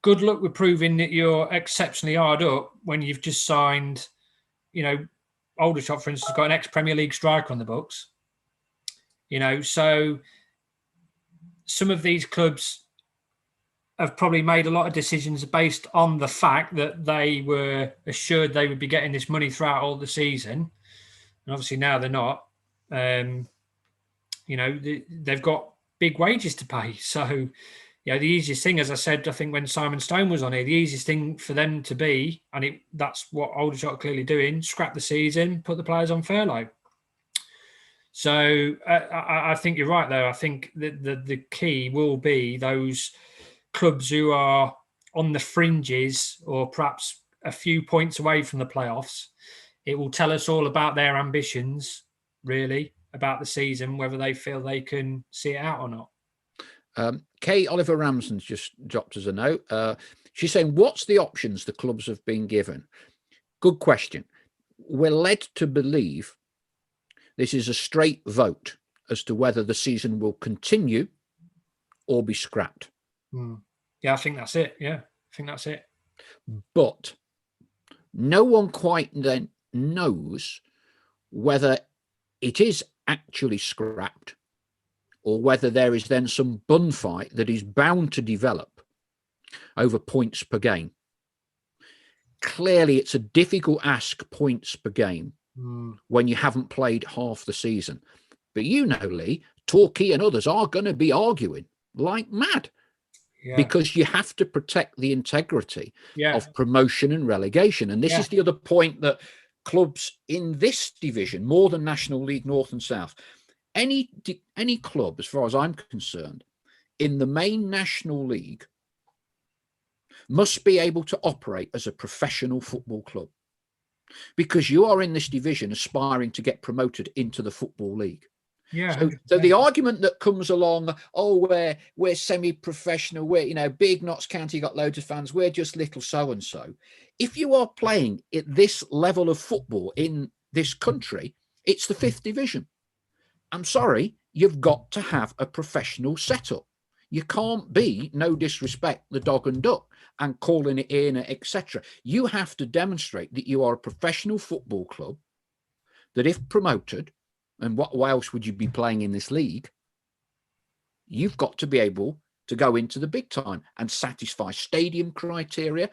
Good luck with proving that you're exceptionally hard up when you've just signed, Aldershot, for instance, got an ex-Premier League striker on the books. So some of these clubs have probably made a lot of decisions based on the fact that they were assured they would be getting this money throughout all the season. And obviously now they're not. They've got big wages to pay. So, the easiest thing, as I said, I think when Simon Stone was on here, the easiest thing for them to be, and that's what Aldershot are clearly doing, scrap the season, put the players on furlough. So I think you're right, though. I think the key will be those clubs who are on the fringes or perhaps a few points away from the playoffs. It will tell us all about their ambitions, really, about the season, whether they feel they can see it out or not. Kay Oliver Ramson's just dropped us a note. She's saying, what's the options the clubs have been given? Good question. We're led to believe this is a straight vote as to whether the season will continue or be scrapped. Yeah, I think that's it. Yeah, I think that's it. But no one quite then knows whether it is actually scrapped or whether there is then some bun fight that is bound to develop over points per game. Clearly, it's a difficult ask, points per game, when you haven't played half the season. But Leigh, Torquay and others are going to be arguing like mad because you have to protect the integrity of promotion and relegation. And this is the other point that clubs in this division, more than National League North and South, any club, as far as I'm concerned, in the main National League must be able to operate as a professional football club, because you are in this division aspiring to get promoted into the Football League. Yeah. So the argument that comes along, we're semi-professional, we're big Notts County got loads of fans, we're just little so-and-so. If you are playing at this level of football in this country, it's the 5th division. I'm sorry, you've got to have a professional setup. You can't be, no disrespect, the dog and duck and calling it in, etc. You have to demonstrate that you are a professional football club, that if promoted, and what else would you be playing in this league? You've got to be able to go into the big time and satisfy stadium criteria,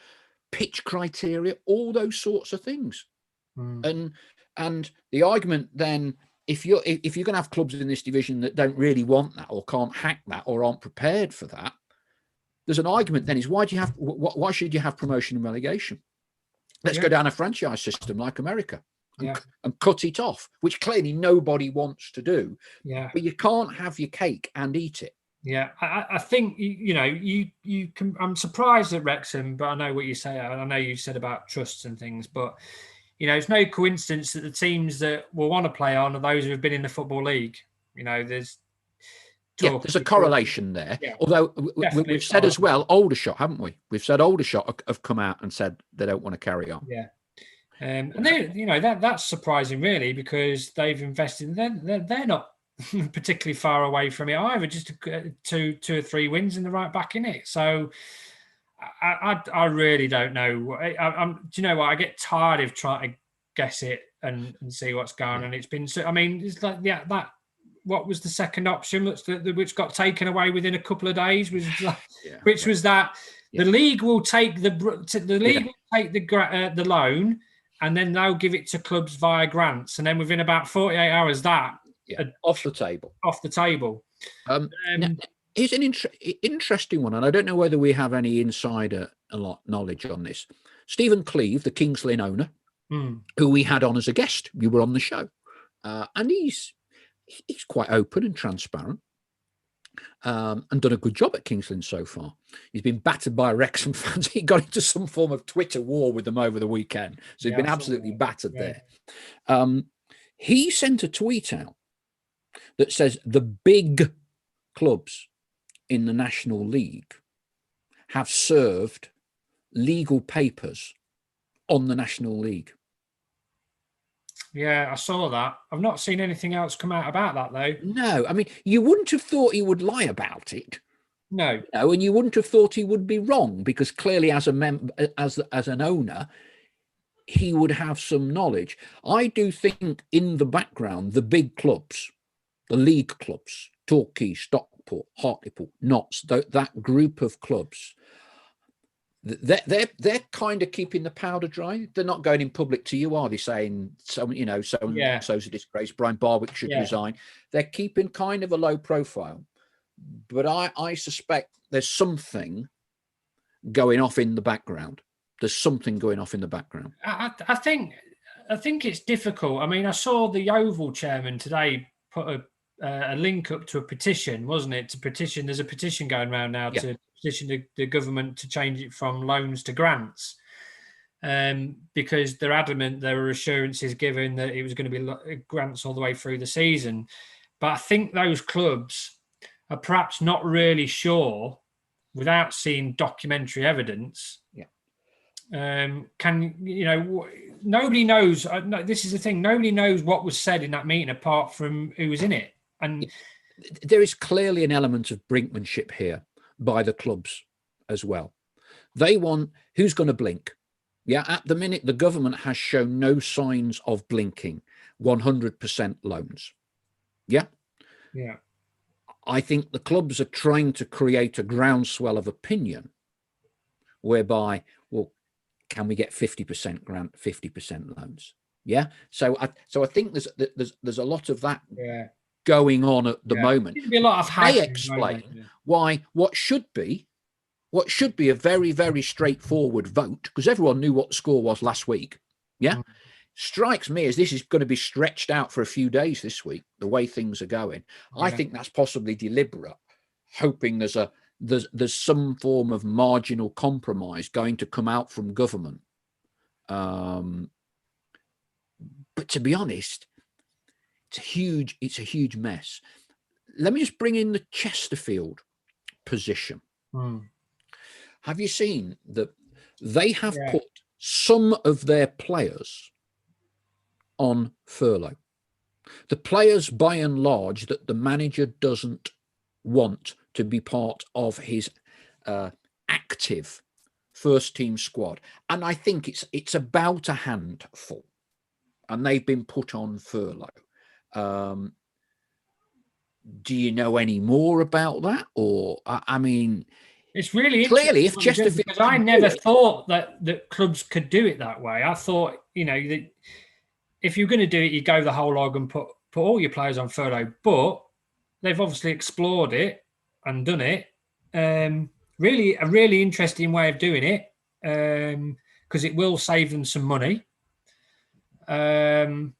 pitch criteria, all those sorts of things. And the argument then, if you're going to have clubs in this division that don't really want that or can't hack that or aren't prepared for that, there's an argument then is why should you have promotion and relegation? Let's go down a franchise system like America and cut it off, which clearly nobody wants to do. But you can't have your cake and eat it. Yeah, I think you can. I'm surprised at Wrexham, but I know what you say. I know you said about trusts and things, but it's no coincidence that the teams that will want to play on are those who have been in the Football League. There's talk. There's a correlation there. Yeah, Although definitely we've said as well, Aldershot, haven't we? We've said Aldershot have come out and said they don't want to carry on. Yeah. And that's surprising, really, because they've invested. They're not particularly far away from it either. Just two or three wins in the right back in it. So I really don't know. Do you know what? I get tired of trying to guess it and see what's going on. And it's been. I mean, it's like that. What was the second option which got taken away within a couple of days? Was that the league will take will take the loan. And then they'll give it to clubs via grants. And then within about 48 hours, off the table. Off the table. Now, here's an interesting one. And I don't know whether we have any insider knowledge on this. Stephen Cleeve, the Kings Lynn owner, who we had on as a guest. You were on the show. And he's quite open and transparent. And done a good job at Kings Lynn so far. He's been battered by Wrexham fans. He got into some form of Twitter war with them over the weekend. So he's been absolutely battered there. He sent a tweet out that says the big clubs in the National League have served legal papers on the National League. Yeah, I saw that. I've not seen anything else come out about that, though. No, I mean, you wouldn't have thought he would lie about it. No. And you wouldn't have thought he would be wrong, because clearly as an owner, he would have some knowledge. I do think in the background, the big clubs, the league clubs, Torquay, Stockport, Hartlepool, Notts, that group of clubs, they're kind of keeping the powder dry. They're not going in public to you, are they? Saying so's a disgrace. Brian Barwick should resign. They're keeping kind of a low profile. But I suspect there's something going off in the background. There's something going off in the background. I think it's difficult. I mean, I saw the Oval chairman today put a link up to a petition, wasn't it? To petition. There's a petition going around now to petition the government to change it from loans to grants, because they're adamant there were assurances given that it was going to be grants all the way through the season. But I think those clubs are perhaps not really sure, without seeing documentary evidence. Nobody knows. This is the thing. Nobody knows what was said in that meeting apart from who was in it. And there is clearly an element of brinkmanship here by the clubs as well. They want who's going to blink. Yeah, at the minute, the government has shown no signs of blinking. 100% loans. Yeah. I think the clubs are trying to create a groundswell of opinion whereby, well, can we get 50% grant, 50% loans? Yeah. So I think there's a lot of that going on at the moment. It'd be a lot of they explain why what should be a very, very straightforward vote, because everyone knew what the score was last week. Yeah. Strikes me as this is going to be stretched out for a few days this week, the way things are going. I think that's possibly deliberate, hoping there's some form of marginal compromise going to come out from government. But to be honest, it's a huge mess. Let me just bring in the Chesterfield position. Have you seen that they have put some of their players on furlough? The players, by and large, that the manager doesn't want to be part of his active first team squad. And I think it's about a handful, and they've been put on furlough. Do you know any more about that? Or, I mean, it's really clearly, if Chesterfield, because I never thought that clubs could do it that way. I thought, that if you're going to do it, you go the whole log and put all your players on furlough. But they've obviously explored it and done it. Really, a really interesting way of doing it, because it will save them some money. But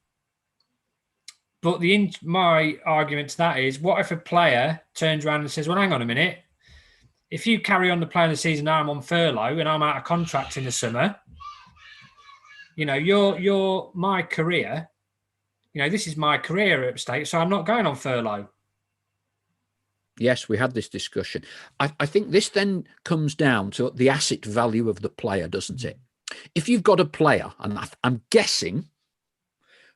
But my argument to that is, what if a player turns around and says, well, hang on a minute. If you carry on the play of the season, now I'm on furlough and I'm out of contract in the summer, you're my career. This is my career at stake, so I'm not going on furlough. Yes, we had this discussion. I think this then comes down to the asset value of the player, doesn't it? If you've got a player, and I'm guessing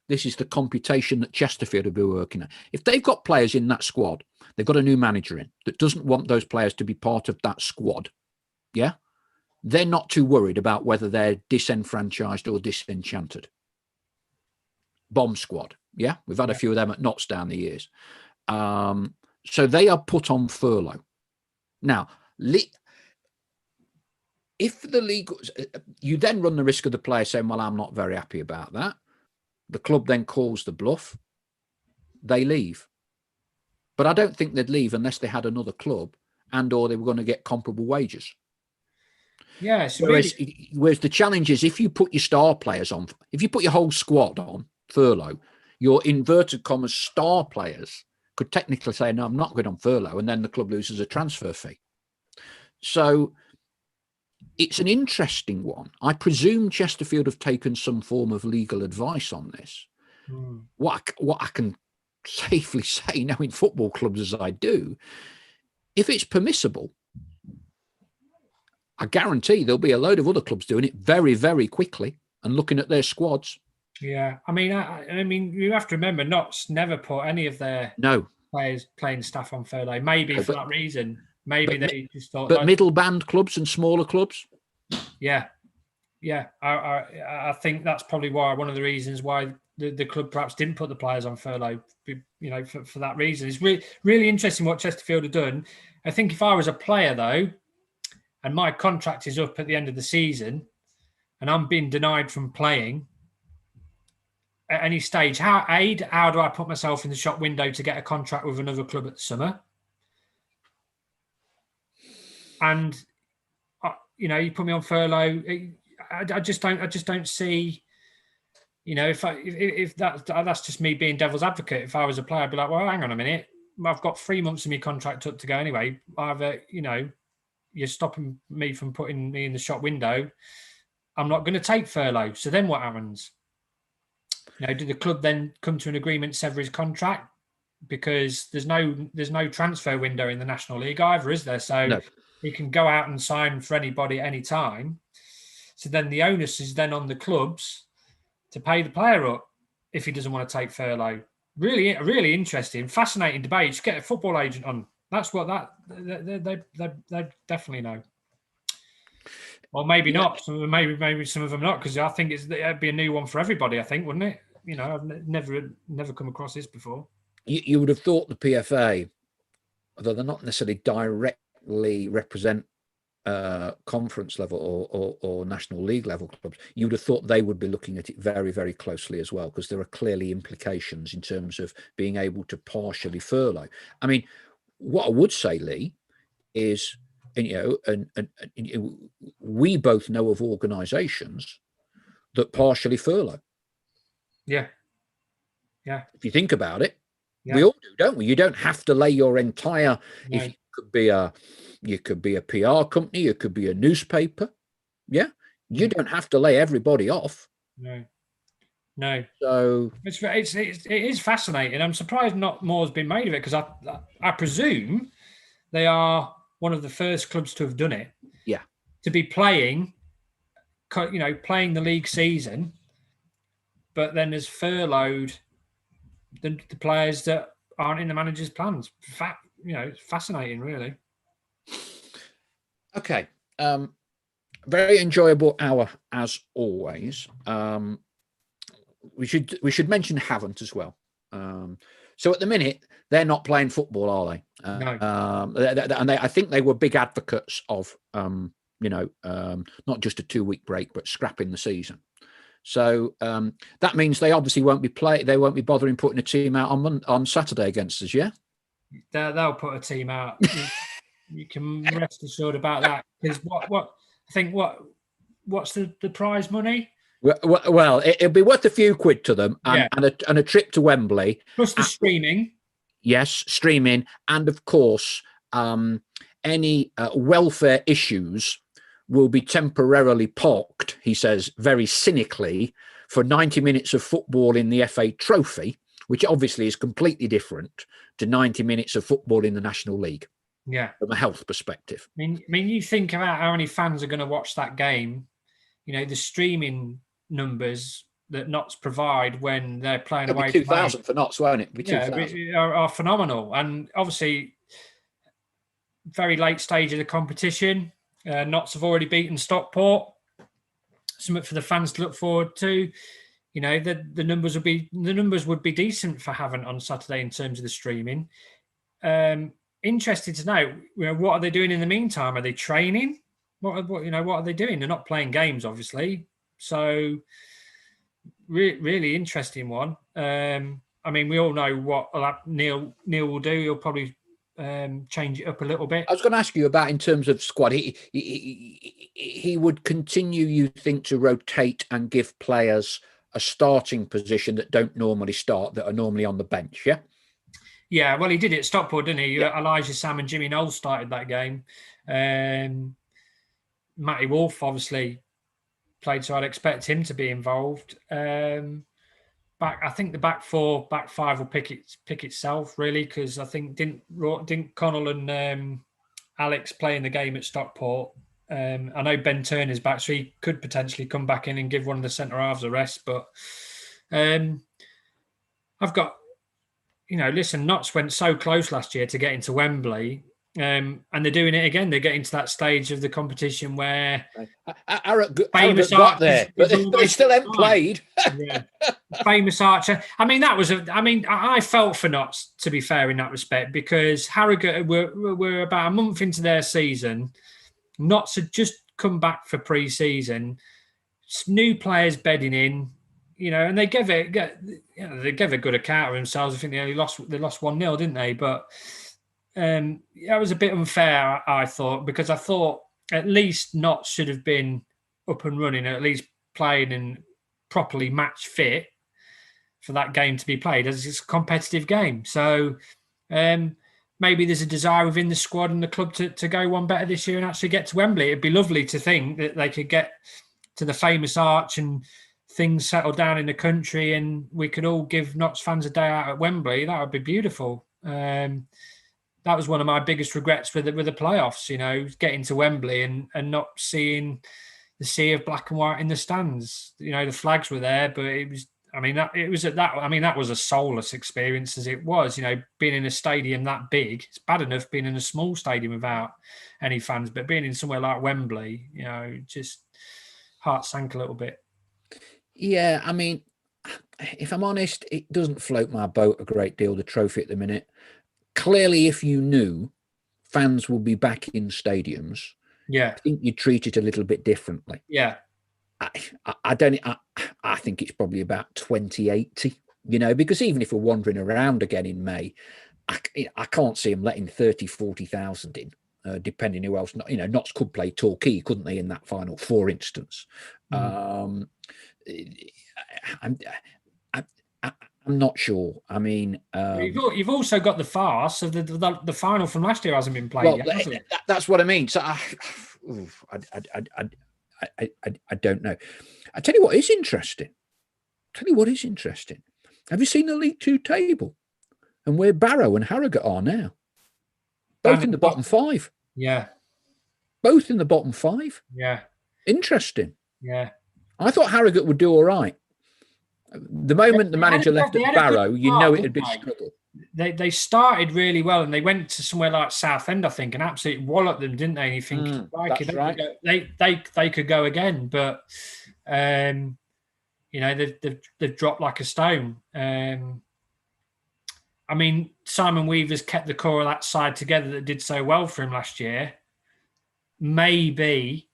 this is the computation that Chesterfield will be working at. If they've got players in that squad, they've got a new manager in that doesn't want those players to be part of that squad. Yeah. They're not too worried about whether they're disenfranchised or disenchanted. Bomb squad. Yeah. We've had a few of them at Notts down the years. So they are put on furlough. Now, if the league, you then run the risk of the player saying, well, I'm not very happy about that. The club then calls the bluff. They leave. But I don't think they'd leave unless they had another club and or they were going to get comparable wages. Yeah. Whereas the challenge is if you put your star players on, if you put your whole squad on furlough, your inverted commas star players could technically say, no, I'm not going on furlough. And then the club loses a transfer fee. So it's an interesting one. I presume Chesterfield have taken some form of legal advice on this. What I can safely say, knowing football clubs as I do, if it's permissible, I guarantee there'll be a load of other clubs doing it very, very quickly and looking at their squads. Yeah, I mean, you have to remember, Notts never put any of their players, playing staff on furlough. Maybe for that reason. Maybe they just thought. But middle band clubs and smaller clubs. Yeah. I think that's probably one of the reasons why the club perhaps didn't put the players on furlough. For that reason, it's really interesting what Chesterfield have done. I think if I was a player though, and my contract is up at the end of the season, and I'm being denied from playing at any stage, how do I put myself in the shop window to get a contract with another club at the summer? And you put me on furlough. I just don't see. If that's just me being devil's advocate. If I was a player, I'd be like, well, hang on a minute, I've got 3 months of my contract up to go anyway. Either you're stopping me from putting me in the shop window. I'm not going to take furlough. So then what happens? Do the club then come to an agreement, sever his contract? Because there's no transfer window in the National League either, is there? So he can go out and sign for anybody at any time. So then the onus is then on the clubs to pay the player up if he doesn't want to take furlough. Really, really interesting, fascinating debate. Just get a football agent on. That's what they definitely know. Or maybe not. Maybe some of them not, because I think it'd be a new one for everybody. I think, wouldn't it? I've never come across this before. You would have thought the PFA, although they're not necessarily directly represent conference level or National League level clubs, you would have thought they would be looking at it very, very closely as well, because there are clearly implications in terms of being able to partially furlough. I mean, what I would say, Leigh, is, and we both know of organisations that partially furlough. Yeah. If you think about it, we all do, don't we? You don't have to lay your entire. No. If you could be a PR company, you could be a newspaper. Yeah, you don't have to lay everybody off. No. So it is fascinating. I'm surprised not more has been made of it, because I presume they are one of the first clubs to have done it. Yeah. To be playing the league season, but then has furloughed the players that aren't in the manager's plans. It's fascinating, really. Okay. Very enjoyable hour as always. We should mention Havent as well. So at the minute they're not playing football, are they? No. And I think they were big advocates of not just a 2-week break, but scrapping the season. So that means they obviously won't be They won't be bothering putting a team out on Saturday against us. Yeah, they'll put a team out. You can rest assured about that, because what's the prize money? Well, it'll be worth a few quid to them, and, Yeah. and a trip to Wembley. Plus the streaming. Yes, streaming, and of course, any welfare issues will be temporarily parked, he says very cynically, for 90 minutes of football in the FA Trophy, which obviously is completely different to 90 minutes of football in the National League. Yeah. From a health perspective. I mean, you think about how many fans are going to watch that game. You know, the streaming numbers that Notts provide when they're playing away. 2,000 for Notts, won't it? It'll be 2,000. Are phenomenal. And obviously, very late stage of the competition. Notts have already beaten Stockport. Something for the fans to look forward to. You know, the numbers would be decent for Havant on Saturday in terms of the streaming. Interested to know, what are they doing in the meantime? Are they training? What are they doing? They're not playing games, obviously. So, really interesting one. I mean, we all know what Neil will do. He'll probably change it up a little bit. I was going to ask you about in terms of squad. He would continue, you think, to rotate and give players a starting position that don't normally start, that are normally on the bench, yeah? Yeah, well, he did it at Stockport, didn't he? Yeah. Elijah Sam and Jimmy Knowles started that game. Matty Wolf obviously played, so I'd expect him to be involved. I think the back five will pick itself really, because I think didn't Connell and Alex play in the game at Stockport. I know Ben Turner's back, so he could potentially come back in and give one of the centre halves a rest. But I've got. Listen, Notts went so close last year to get into Wembley, and they're doing it again. They're getting to that stage of the competition where famous got there, but they still haven't played. Yeah. Famous Archer. I mean, I felt for Notts, to be fair, in that respect, because Harrogate were about a month into their season. Notts had just come back for pre-season, new players bedding in. And they gave a good account of themselves. I think they lost 1-0, didn't they? But that was a bit unfair, I thought, because I thought at least Notts should have been up and running, at least playing and properly match fit for that game to be played, as it's a competitive game. So maybe there's a desire within the squad and the club to go one better this year and actually get to Wembley. It'd be lovely to think that they could get to the famous arch and things settle down in the country and we could all give Notts fans a day out at Wembley. That would be beautiful. That was one of my biggest regrets with the playoffs, getting to Wembley and not seeing the sea of black and white in the stands. The flags were there, but that was a soulless experience as it was, being in a stadium that big. It's bad enough being in a small stadium without any fans, but being in somewhere like Wembley, just heart sank a little bit. Yeah, I mean, if I'm honest, it doesn't float my boat a great deal, the trophy at the minute. Clearly, if you knew fans will be back in stadiums, I think you'd treat it a little bit differently. Yeah. I think it's probably about 2080, because even if we're wandering around again in May, I can't see them letting 30, 40,000 in, depending who else. Notts could play Torquay, couldn't they, in that final, for instance. I'm not sure. I mean, you've also got the farce of the final from last year hasn't been played yet, has it? That's what I mean. So I don't know. I tell you what is interesting. Have you seen the League Two table and where Barrow and Harrogate are now? Both in the bottom five. Yeah. Both in the bottom five. Yeah. Interesting. Yeah. I thought Harrogate would do all right. The moment the manager left at Barrow, it'd be a struggle. They started really well and they went to somewhere like Southend, I think, and absolutely walloped them, didn't they? And you think, that's right. They could go again, but they've dropped like a stone. Simon Weaver's kept the core of that side together that did so well for him last year. Maybe,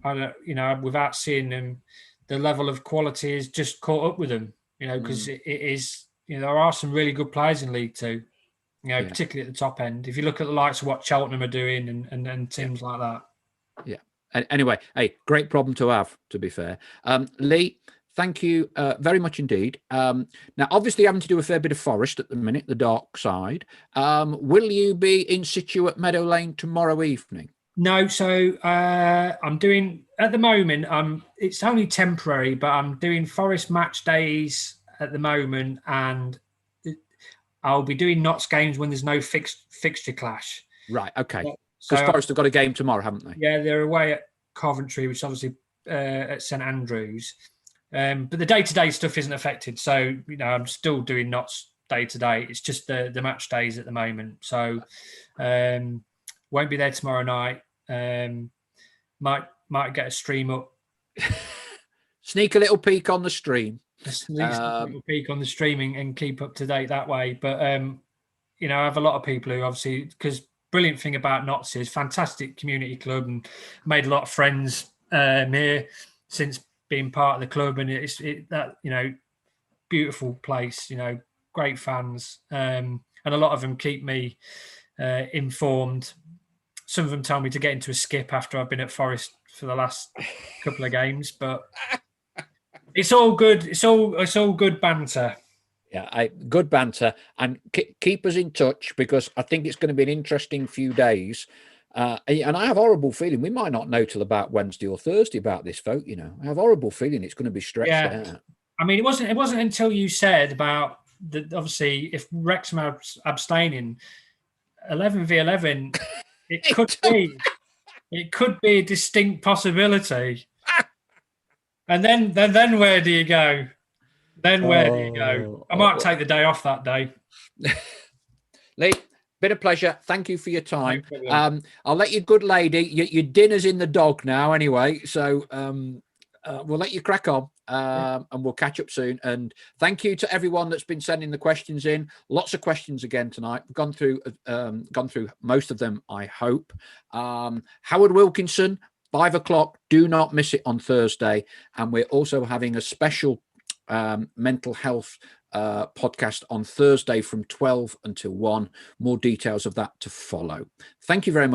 without seeing them, the level of quality is just caught up with them, because it is, there are some really good players in League Two, particularly at the top end. If you look at the likes of what Cheltenham are doing and teams like that. Yeah. Anyway, hey, great problem to have, to be fair. Leigh, thank you very much indeed. Now, obviously having to do a fair bit of Forest at the minute, the dark side. Will you be in situ at Meadow Lane tomorrow evening? No, so I'm doing at the moment. It's only temporary, but I'm doing Forest match days at the moment, and I'll be doing Notts games when there's no fixture clash. Right. Okay. So Because Forest have got a game tomorrow, haven't they? Yeah, they're away at Coventry, which is obviously at St Andrews. But the day-to-day stuff isn't affected. So, I'm still doing Notts day-to-day. It's just the match days at the moment. So won't be there tomorrow night. Might get a stream up. Sneak a little peek on the stream. Sneak a little peek on the streaming and keep up to date that way. But, I have a lot of people who obviously, because brilliant thing about Notts is fantastic community club and made a lot of friends here since being part of the club, and it's beautiful place, great fans, and a lot of them keep me informed. Some of them tell me to get into a skip after I've been at Forest for the last couple of games, but it's all good. It's all good banter. Yeah, good banter, and keep us in touch, because I think it's going to be an interesting few days. And I have a horrible feeling we might not know till about Wednesday or Thursday about this vote. I have a horrible feeling it's going to be stretched out. I mean, it wasn't until you said about obviously if Wrexham are abstaining, 11v11, it could be a distinct possibility. And then where do you go? Where do you go? I might take the day off that day. Leigh, been a pleasure. Thank you for your time. I'll let you, good lady. Your dinner's in the dog now anyway. So we'll let you crack on and we'll catch up soon. And thank you to everyone that's been sending the questions in. Lots of questions again tonight. We've gone through most of them, I hope. Howard Wilkinson, 5 o'clock. Do not miss it on Thursday. And we're also having a special mental health podcast on Thursday from 12 until 1. More details of that to follow. Thank you very much.